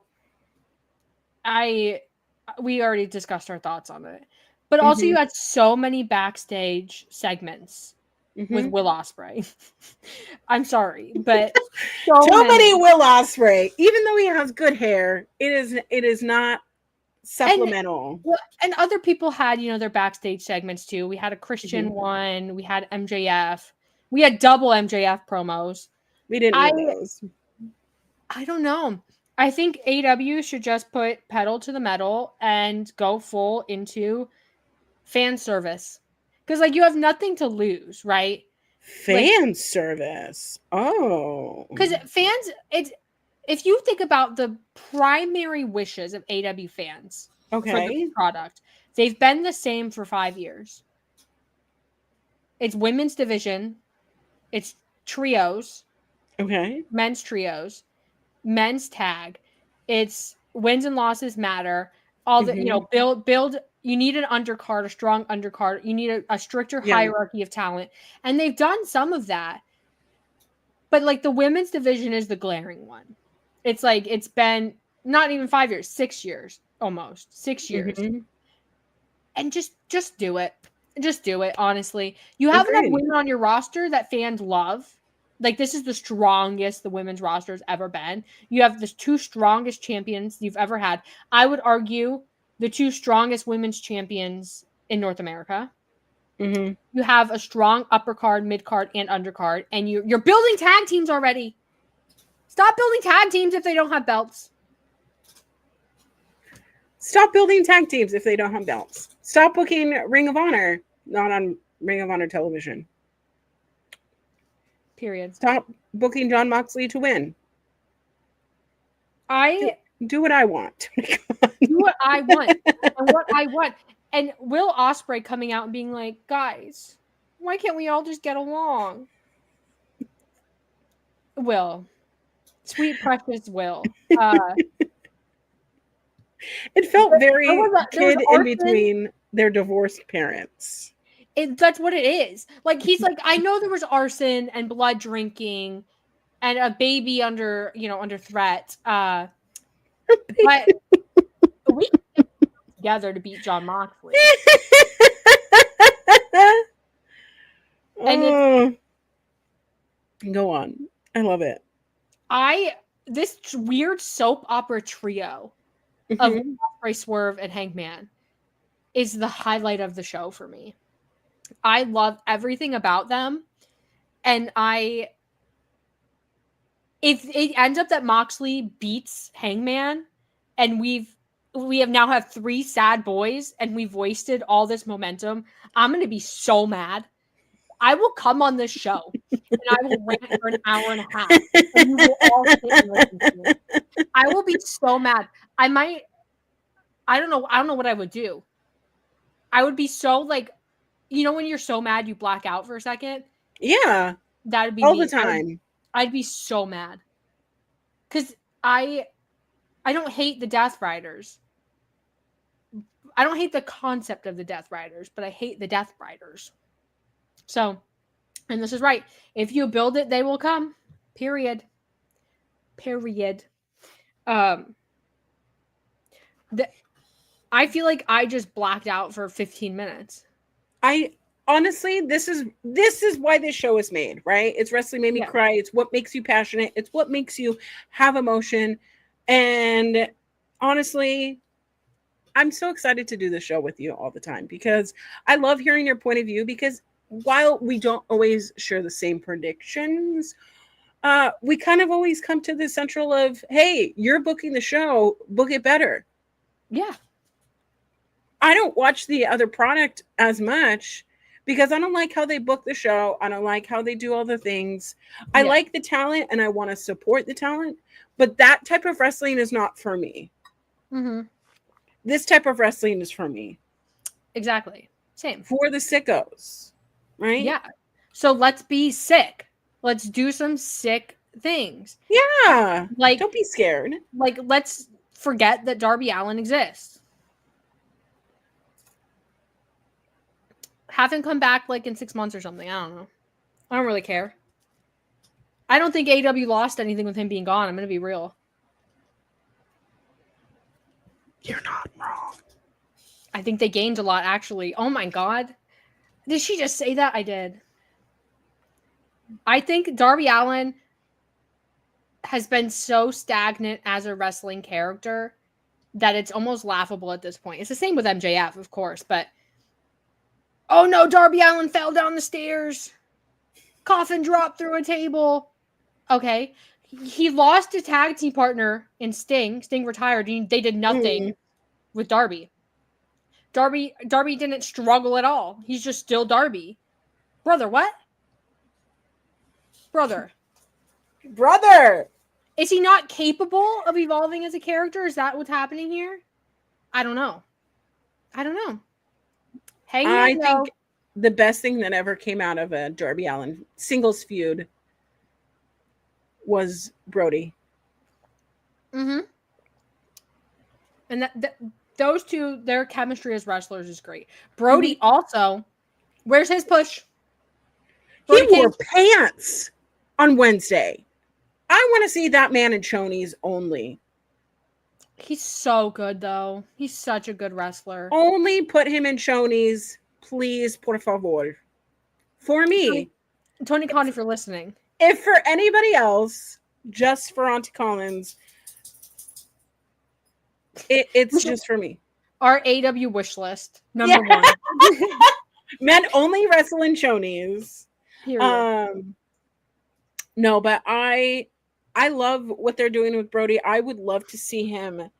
we already discussed our thoughts on it. But also you had so many backstage segments with Will Ospreay. I'm sorry, but so many Will Ospreay. Even though he has good hair, it is not supplemental. And other people had, their backstage segments too. We had a Christian one, we had MJF. We had double MJF promos. We didn't know those. I don't know. I think AEW should just put pedal to the metal and go full into fan service. Because, you have nothing to lose, right? Fan service. Oh. Because fans, if you think about the primary wishes of AEW fans for the product, they've been the same for 5 years. It's women's division. It's trios. Okay. Men's trios. Men's tag. It's wins and losses matter. All the build. You need an undercard, a strong undercard. You need a stricter hierarchy of talent, and they've done some of that. But the women's division is the glaring one. It's it's been not even 5 years, 6 years, almost 6 years, and just do it. Just do it. Honestly, you have enough women on your roster that fans love. This is the strongest the women's roster has ever been. You have the 2 strongest champions you've ever had. I would argue the 2 strongest women's champions in North America. You have a strong upper card, mid card, and undercard, and you're building tag teams already. Stop building tag teams if they don't have belts. Stop building tag teams if they don't have belts. Stop booking Ring of Honor, not on Ring of Honor television. Period. Stop booking Jon Moxley to win. Do what I want. Do what I want. And what I want. And Will Ospreay coming out and being like, guys, why can't we all just get along? Will. Sweet, precious Will. It felt very kid in between their divorced parents. That's what it is. He's like, I know there was arson and blood drinking and a baby under threat. But we can get together to beat Jon Moxley. And go on. I love it. This weird soap opera trio of Ospreay, Swerve, and Hangman is the highlight of the show for me. I love everything about them, and I if it ends up that Moxley beats Hangman and we have 3 sad boys and we've wasted all this momentum, I'm going to be so mad. I will come on this show and I will rant for an hour and a half and you will all sit and listen to me. I will be so mad. I don't know what I would do. I would be so like, when you're so mad you black out for a second? Yeah. That'd be all me. the time. I'd be so mad. Because I don't hate the Death Riders. I don't hate the concept of the Death Riders, but I hate the Death Riders. So, and this is right. If you build it, they will come. Period. I feel like I just blacked out for 15 minutes. Honestly, this is why this show is made, right? It's wrestling made me cry. It's what makes you passionate. It's what makes you have emotion. And honestly, I'm so excited to do the show with you all the time because I love hearing your point of view, because while we don't always share the same predictions, we kind of always come to the central of, hey, you're booking the show, book it better. Yeah. I don't watch the other product as much because I don't like how they book the show. I don't like how they do all the things. I like the talent and I want to support the talent, but that type of wrestling is not for me. Mm-hmm. This type of wrestling is for me. Exactly. Same. For the sickos, right? Yeah. So let's be sick. Let's do some sick things. Yeah. Like, don't be scared. Like, let's forget that Darby Allin exists. Have him come back like in 6 months or something. I don't know. I don't really care. I don't think AEW lost anything with him being gone. I'm going to be real. You're not wrong. I think they gained a lot, actually. Oh my God. Did she just say that? I did. I think Darby Allin has been so stagnant as a wrestling character that it's almost laughable at this point. It's the same with MJF, of course, but oh no, Darby Allin fell down the stairs. Coffin dropped through a table. Okay. He lost a tag team partner in Sting. Sting retired. They did nothing with Darby. Darby didn't struggle at all. He's just still Darby. Brother, what? Brother. Is he not capable of evolving as a character? Is that what's happening here? I don't know. I think the best thing that ever came out of a Darby Allin singles feud was Brody. Mm-hmm. And those two, their chemistry as wrestlers is great. Brody also, where's his push? He wore pants on Wednesday. I want to see that man in chonies only. He's so good, though. He's such a good wrestler. Only put him in chonies, please, por favor. For me. Tony Connie, for listening. If for anybody else, just for Auntie Collins, it's just for me. Our AW wish list, number 1. Men only wrestle in chonies. No, but I love what they're doing with Brody. I would love to see him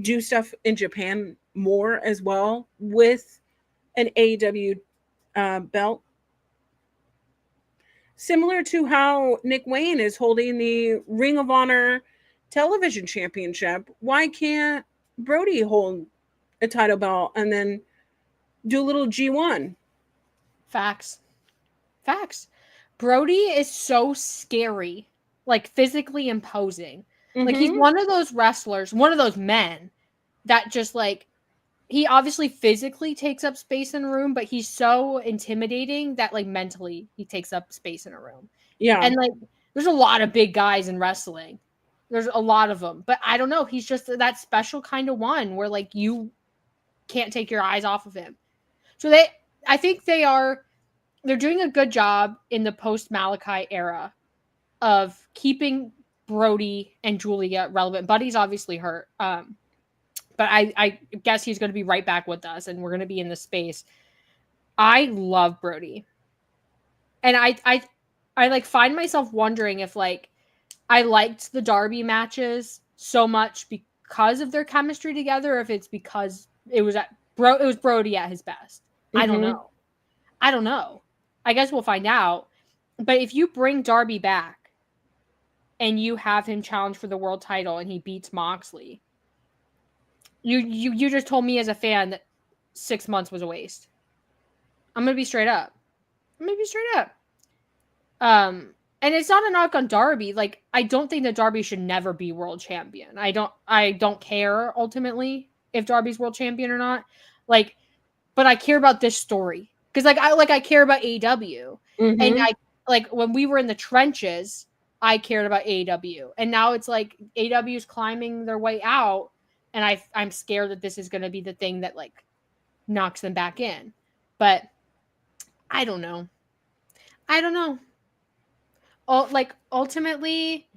do stuff in Japan more as well with an AEW belt. Similar to how Nick Wayne is holding the Ring of Honor television championship. Why can't Brody hold a title belt and then do a little G1? Facts. Brody is so scary, like physically imposing. Mm-hmm. Like he's one of those wrestlers, one of those men that just like, he obviously physically takes up space in a room, but he's so intimidating that like mentally he takes up space in a room. Yeah. And like, there's a lot of big guys in wrestling. There's a lot of them, but I don't know. He's just that special kind of one where like you can't take your eyes off of him. So I think they're doing a good job in the post Malachi era of keeping Brody and Julia relevant. Buddy's obviously hurt. But I guess he's going to be right back with us and we're going to be in the space. I love Brody. And I like find myself wondering if like I liked the Darby matches so much because of their chemistry together. If it's because it was Brody at his best. I don't know. I guess we'll find out. But if you bring Darby back and you have him challenge for the world title and he beats Moxley, you just told me as a fan that 6 months was a waste. I'm gonna be straight up. And it's not a knock on Darby. Like, I don't think that Darby should never be world champion. I don't care ultimately if Darby's world champion or not. Like, but I care about this story because I care about AEW, and I like when we were in the trenches, I cared about AEW, and now it's like AEW is climbing their way out, and I'm scared that this is going to be the thing that like knocks them back in. But I don't know. Ultimately,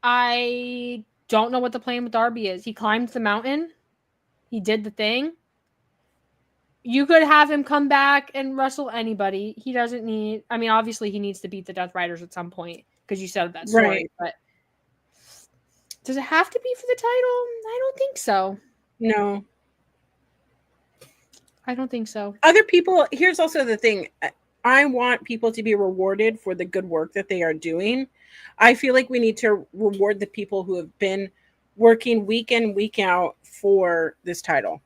I don't know what the plan with Darby is. He climbed the mountain. He did the thing. You could have him come back and wrestle anybody. He doesn't need... I mean, obviously, he needs to beat the Death Riders at some point because you said that story. Right. But does it have to be for the title? I don't think so. No. I don't think so. Other people... Here's also the thing. I want people to be rewarded for the good work that they are doing. I feel like we need to reward the people who have been working week in, week out for this title.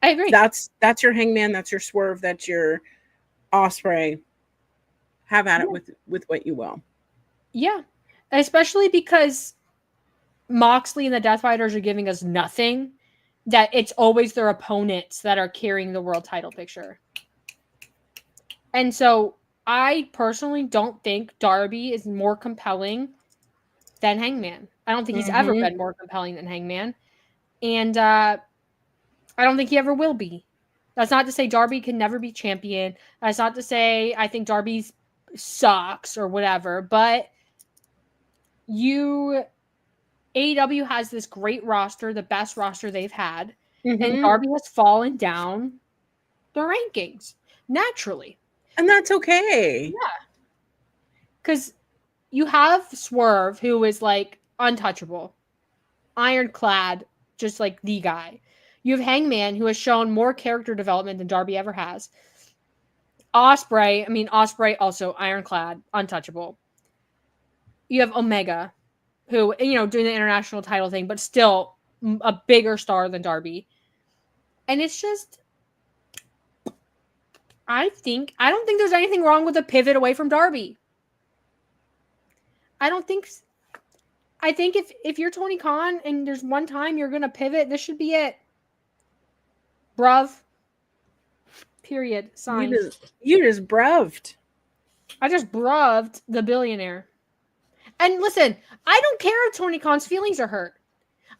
I agree. That's your Hangman, that's your Swerve, that's your Ospreay. Have at it with what you will. Yeah. Especially because Moxley and the Death Riders are giving us nothing, that it's always their opponents that are carrying the world title picture. And so I personally don't think Darby is more compelling than Hangman. I don't think he's ever been more compelling than Hangman. And I don't think he ever will be. That's not to say Darby can never be champion. That's not to say I think Darby sucks or whatever. But AEW has this great roster, the best roster they've had. And Darby has fallen down the rankings naturally. And that's okay. Yeah. Because you have Swerve, who is like untouchable, ironclad, just like the guy. You have Hangman, who has shown more character development than Darby ever has. Ospreay also ironclad, untouchable. You have Omega, who, doing the international title thing, but still a bigger star than Darby. And it's just... I don't think there's anything wrong with a pivot away from Darby. I think if you're Tony Khan and there's one time you're going to pivot, this should be it. Bruv. Period. Signed. You just bruved. I just bruved the billionaire. And listen, I don't care if Tony Khan's feelings are hurt.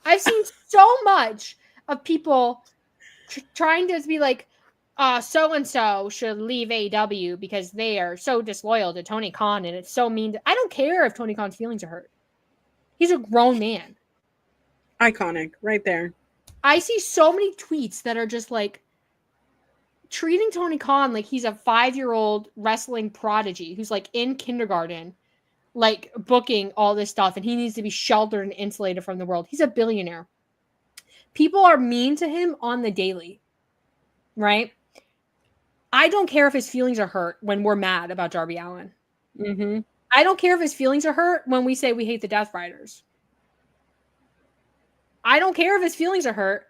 I've seen so much of people trying to be like, so-and-so should leave AEW because they are so disloyal to Tony Khan and it's so mean. I don't care if Tony Khan's feelings are hurt. He's a grown man. Iconic, right there. I see so many tweets that are just like treating Tony Khan like he's a 5-year-old wrestling prodigy who's like in kindergarten, like booking all this stuff, and he needs to be sheltered and insulated from the world. He's a billionaire. People are mean to him on the daily, right? I don't care if his feelings are hurt when we're mad about Darby Allin. I don't care if his feelings are hurt when we say we hate the Death Riders. I don't care if his feelings are hurt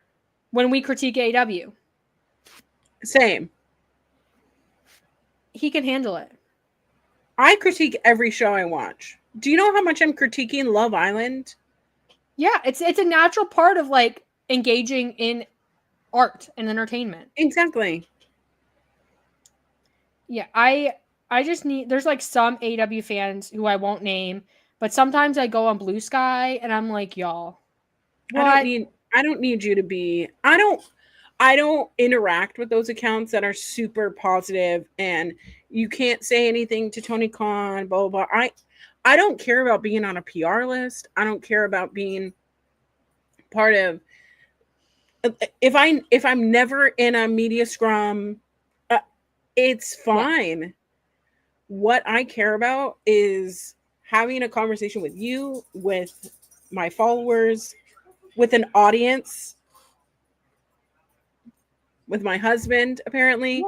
when we critique AEW. Same. He can handle it. I critique every show I watch. Do you know how much I'm critiquing Love Island? Yeah, it's a natural part of like engaging in art and entertainment. Exactly. Yeah, I just need... There's like some AEW fans who I won't name, but sometimes I go on Blue Sky and I'm like, y'all, what? I don't need you to be... I don't interact with those accounts that are super positive and you can't say anything to Tony Khan, blah, blah, blah. I don't care about being on a PR list. I don't care about being part of... If I'm never in a media scrum, it's fine. Yeah. What I care about is having a conversation with you, with my followers, with an audience, with my husband, apparently,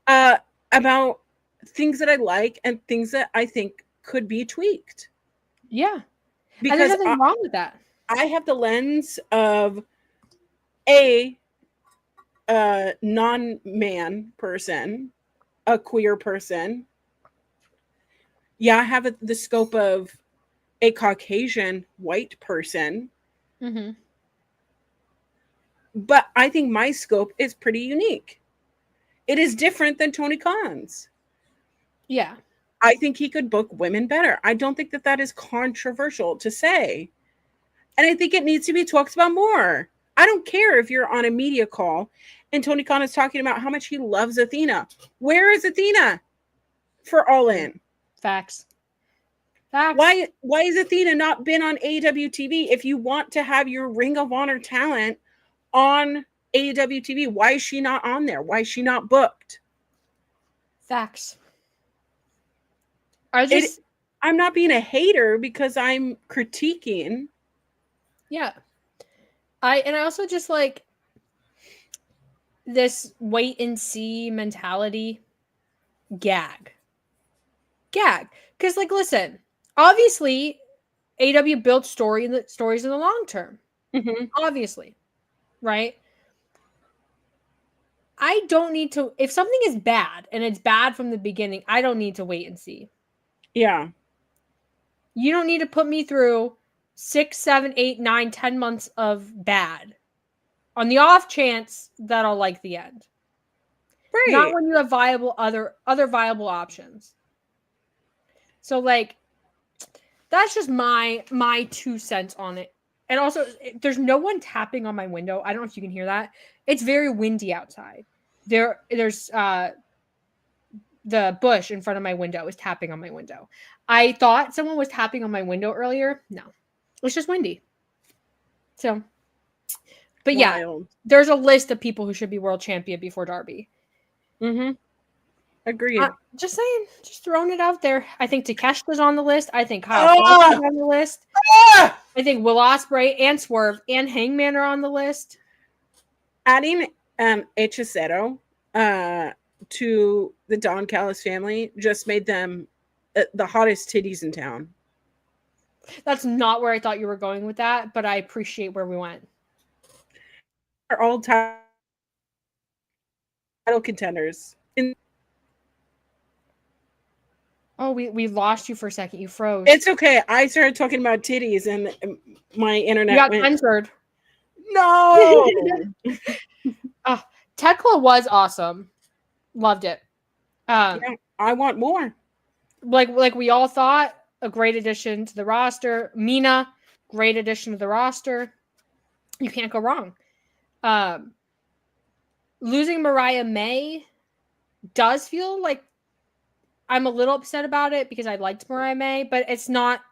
about things that I like and things that I think could be tweaked. Yeah. Because there's nothing wrong with that. I have the lens of a non-man person, a queer person. Yeah, I have the scope of a Caucasian white person. Mm-hmm. But I think my scope is pretty unique. It is different than Tony Khan's. Yeah. I think he could book women better. I don't think that is controversial to say. And I think it needs to be talked about more. I don't care if you're on a media call and Tony Khan is talking about how much he loves Athena. Where is Athena for All In? Facts. Why has Athena not been on AEW TV? If you want to have your Ring of Honor talent on AEW TV, why is she not on there? Why is she not booked? Facts. I'm not being a hater because I'm critiquing. Yeah. I also just like this wait and see mentality. Gag. Because, like, listen, obviously, AEW built stories in the long term. Mm-hmm. Obviously. Right? I don't need to, if something is bad and it's bad from the beginning, I don't need to wait and see. Yeah. You don't need to put me through 6, 7, 8, 9, 10 months of bad on the off chance that I'll like the end. Right. Not when you have other viable options. So, like, that's just my 2 cents on it. And also, there's no one tapping on my window. I don't know if you can hear that. It's very windy outside. There's the bush in front of my window is tapping on my window. I thought someone was tapping on my window earlier. No, it's just windy. So, but yeah, there's a list of people who should be world champion before Darby. Mm-hmm. Agreed. Just saying, just throwing it out there. I think Takeshita's on the list. I think Kyle Fox is on the list. I think Will Ospreay and Swerve and Hangman are on the list. Adding Hechicero to the Don Callis family just made them the hottest titties in town. That's not where I thought you were going with that, but I appreciate where we went. They're all title contenders. Oh, we lost you for a second. You froze. It's okay. I started talking about titties and my internet got censored. No. Tekla was awesome. Loved it. Yeah, I want more. Like we all thought, a great addition to the roster. Mina, great addition to the roster. You can't go wrong. Losing Mariah May does feel like I'm a little upset about it because I liked Mariah May, but it's not,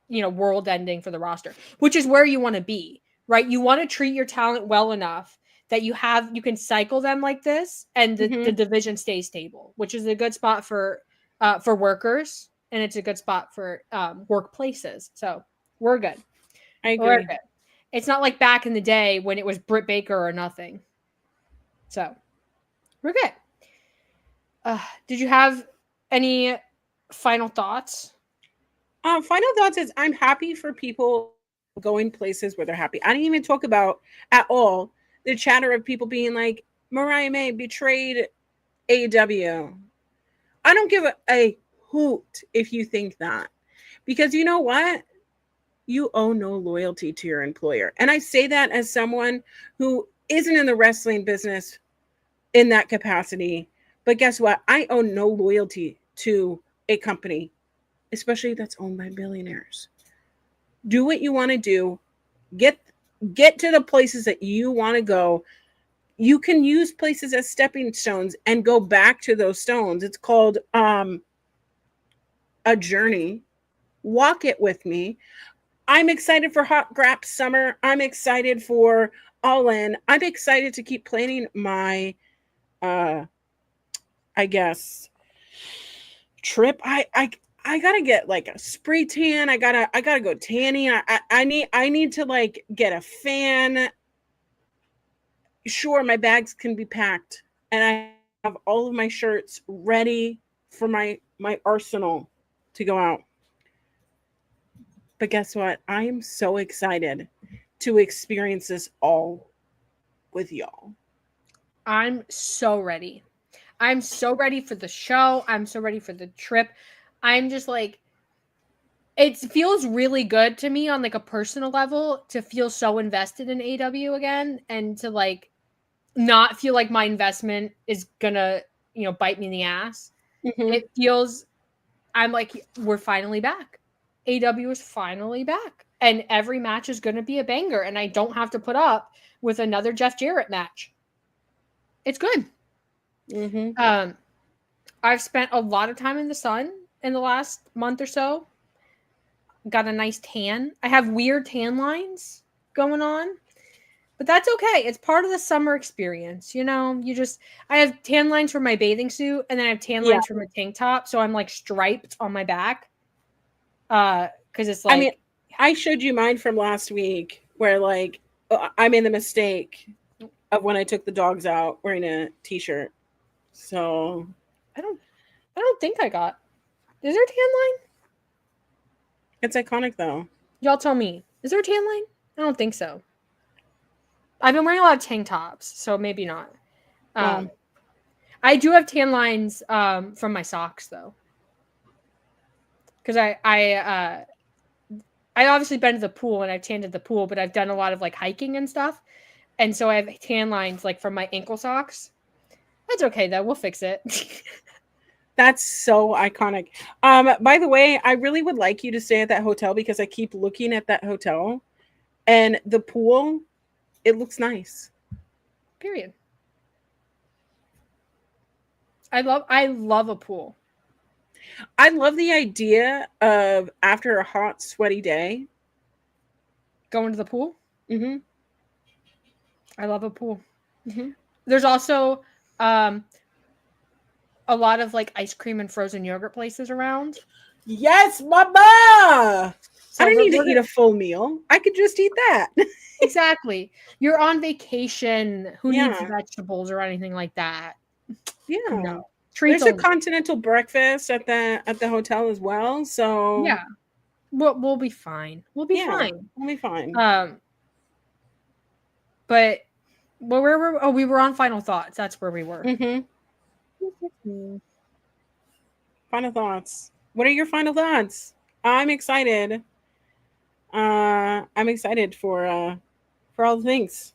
world ending for the roster, which is where you want to be, right? You want to treat your talent well enough that you can cycle them like this and the division stays stable, which is a good spot for workers. And it's a good spot for workplaces. So we're good. I agree. We're good. It's not like back in the day when it was Britt Baker or nothing. So we're good. Did you have any final thoughts? Final thoughts is I'm happy for people going places where they're happy. I didn't even talk about at all the chatter of people being like, Mariah May betrayed AEW. I don't give a hoot if you think that. Because you know what? You owe no loyalty to your employer. And I say that as someone who isn't in the wrestling business in that capacity. But guess what? I owe no loyalty to a company, especially that's owned by billionaires. Do what you want to do. Get to the places that you want to go. You can use places as stepping stones and go back to those stones. It's called a journey. Walk it with me. I'm excited for Hot Grap Summer. I'm excited for All In. I'm excited to keep planning my trip. I gotta get like a spray tan. I gotta go tanning. I need to like get a fan. Sure, my bags can be packed, and I have all of my shirts ready for my arsenal to go out. But guess what? I am so excited to experience this all with y'all. I'm so ready. I'm so ready for the show. I'm so ready for the trip. I'm just like, it feels really good to me on like a personal level to feel so invested in AEW again, and to like not feel like my investment is gonna, bite me in the ass. Mm-hmm. It feels, I'm like, we're finally back. AEW is finally back, and every match is gonna be a banger, and I don't have to put up with another Jeff Jarrett match. It's good. Mm-hmm. I've spent a lot of time in the sun in the last month or so. Got a nice tan. I have weird tan lines going on, but that's okay. It's part of the summer experience. I have tan lines for my bathing suit, and then I have tan lines for my tank top. So I'm like striped on my back. Because it's like, I mean, I showed you mine from last week where like I made the mistake of when I took the dogs out wearing a t-shirt. So I don't think I got. Is there a tan line? It's iconic though. Y'all tell me. Is there a tan line? I don't think so. I've been wearing a lot of tank tops, so maybe not. I do have tan lines from my socks though, because I obviously been to the pool and I've tanned at the pool, but I've done a lot of like hiking and stuff, and so I have tan lines like from my ankle socks. That's okay though. We'll fix it. That's so iconic. By the way, I really would like you to stay at that hotel because I keep looking at that hotel and the pool. It looks nice. Period. I love a pool. I love the idea of after a hot, sweaty day, going to the pool. Mm-hmm. I love a pool. Mm-hmm. There's also a lot of like ice cream and frozen yogurt places around. Yes, mama. So I don't need to eat a full meal. I could just eat that. Exactly. You're on vacation. Who needs vegetables or anything like that? Yeah. No. There's a continental breakfast at the hotel as well. So yeah, we'll be fine. We'll be fine. We'll be fine. But where were? Oh, we were on Final Thoughts. That's where we were. Mm-hmm. Final thoughts. What are your final thoughts? I'm excited. I'm excited for all the things.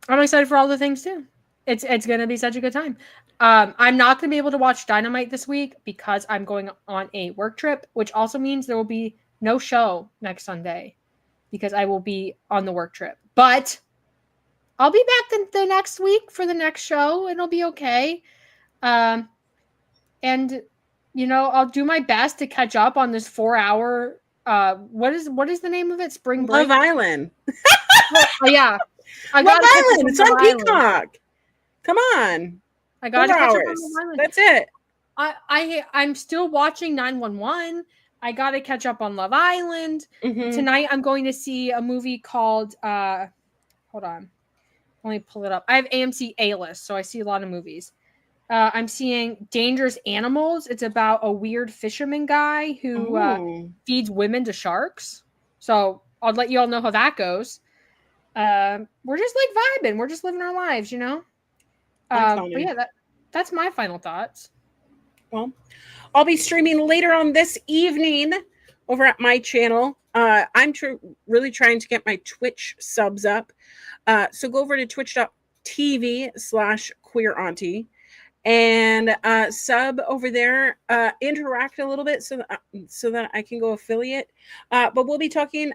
I'm excited for all the things too. It's gonna be such a good time. I'm not gonna be able to watch Dynamite this week because I'm going on a work trip, which also means there will be no show next Sunday because I will be on the work trip. But I'll be back the next week for the next show. It'll be okay. And I'll do my best to catch up on this 4-hour. What is the name of it? Spring Break. Love Island. Oh yeah, I got Island. It's on Peacock. Come on. I got 4 hours. That's it. I'm still watching 911. I got to catch up on Love Island. Mm-hmm. Tonight I'm going to see a movie called hold on. Let me pull it up. I have AMC A-List, so I see a lot of movies. I'm seeing Dangerous Animals. It's about a weird fisherman guy who feeds women to sharks. So I'll let you all know how that goes. We're just like vibing. We're just living our lives, But yeah, that's my final thoughts. Well, I'll be streaming later on this evening over at my channel. I'm really trying to get my Twitch subs up. So go over to twitch.tv/queerauntie and sub over there, interact a little bit so that I can go affiliate. But we'll be talking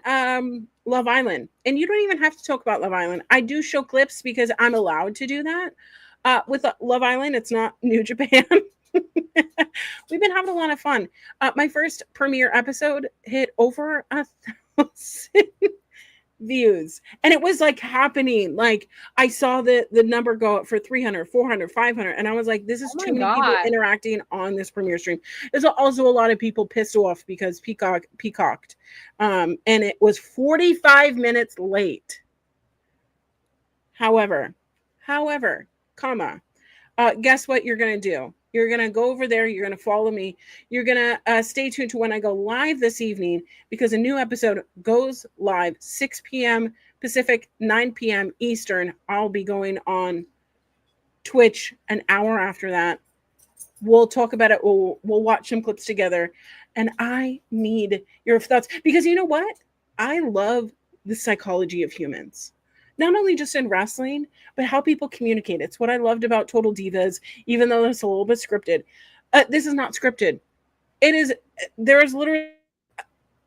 Love Island. And you don't even have to talk about Love Island. I do show clips because I'm allowed to do that. With Love Island, it's not New Japan. We've been having a lot of fun. My first premiere episode hit over 1,000 views. And it was like happening. Like I saw the number go up for 300, 400, 500. And I was like, this is too many people interacting on this premiere stream. There's also a lot of people pissed off because peacocked. And it was 45 minutes late. However, guess what you're going to do? You're going to go over there. You're going to follow me. You're going to stay tuned to when I go live this evening, because a new episode goes live 6 p.m. Pacific, 9 p.m. Eastern. I'll be going on Twitch an hour after that. We'll talk about it. We'll watch some clips together. And I need your thoughts, because you know what? I love the psychology of humans. Not only just in wrestling, but how people communicate. It's what I loved about Total Divas, even though it's a little bit scripted. This is not scripted. There is literally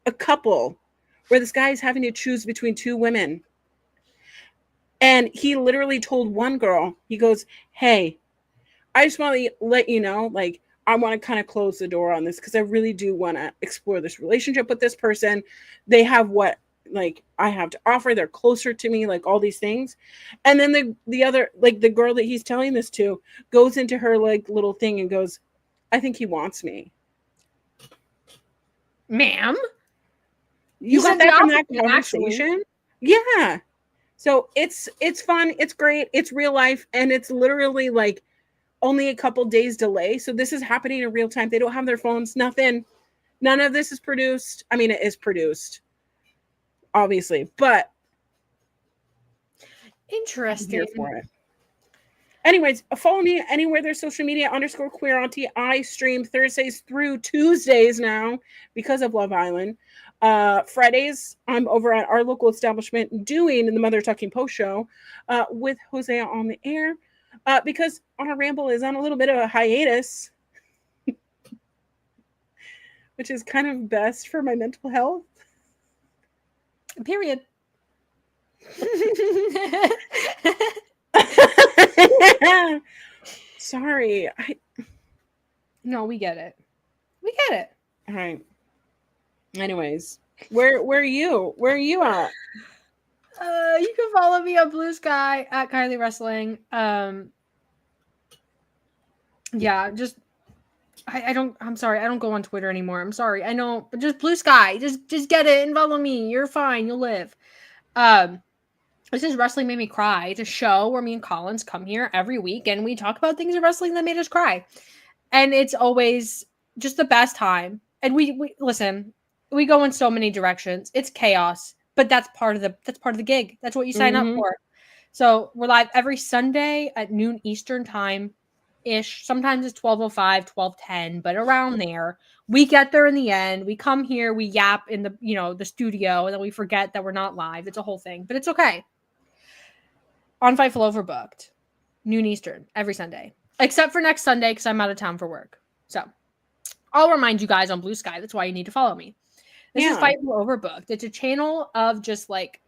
a couple where this guy is having to choose between two women. And he literally told one girl, he goes, hey, I just want to let you know, like, I want to kind of close the door on this, because I really do want to explore this relationship with this person. They have what, like, I have to offer. They're closer to me, like all these things. And then the other, like the girl that he's telling this to, goes into her like little thing and goes, I think he wants me. Ma'am? You got that from that conversation? Yeah. So it's fun. It's great. It's real life. And it's literally like only a couple days delay. So this is happening in real time. They don't have their phones, nothing. None of this is produced. I mean, it is produced, obviously, but interesting. For it. Anyways, follow me anywhere there's social media _queer auntie. I stream Thursdays through Tuesdays now because of Love Island. Fridays, I'm over at our local establishment doing the Mother Talking Post show with Hosea on the air, because our ramble is on a little bit of a hiatus, which is kind of best for my mental health. Period. Sorry. No, we get it. All right. Anyways, where are you? Where are you at? You can follow me on Blue Sky at Kiley Wrestling. Yeah, just I'm sorry, I don't go on Twitter anymore. I'm sorry. I know, but just Blue Sky. Just get it and follow me. You're fine. You'll live. This is Wrestling Made Me Cry. It's a show where me and Collins come here every week and we talk about things in wrestling that made us cry. And it's always just the best time. And we listen, we go in so many directions. It's chaos, but that's part of the gig. That's what you sign up for. So we're live every Sunday at noon Eastern time ish. Sometimes it's 12:05, 12:10, but around there. We get there in the end. We come here, we yap in the studio, and then we forget that we're not live. It's a whole thing, but it's okay. On Fightful Overbooked, noon Eastern, every Sunday. Except for next Sunday, because I'm out of town for work. So I'll remind you guys on Blue Sky. That's why you need to follow me. This is Fightful Overbooked. It's a channel of just like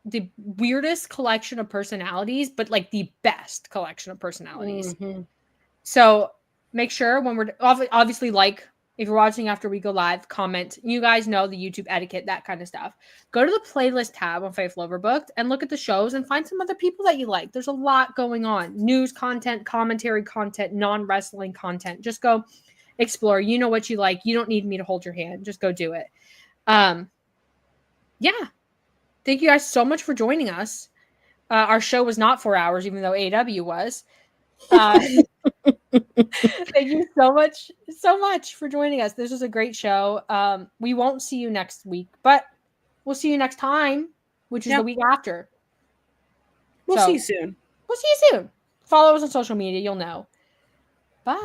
the weirdest collection of personalities, but like the best collection of personalities. So make sure when we're obviously, like, if you're watching after we go live, comment. You guys know the YouTube etiquette, that kind of stuff. Go to the playlist tab on Fightful Overbooked and look at the shows and find some other people that you like. There's a lot going on. News content, commentary content, non-wrestling content. Just go explore. You know what you like. You don't need me to hold your hand. Just go do it. Yeah. Thank you guys so much for joining us. Our show was not 4 hours, even though AEW was. Thank you so much for joining us. This was a great show. We won't see you next week, but we'll see you next time, which is the week after. We'll see you soon. Follow us on social media. You'll know. Bye.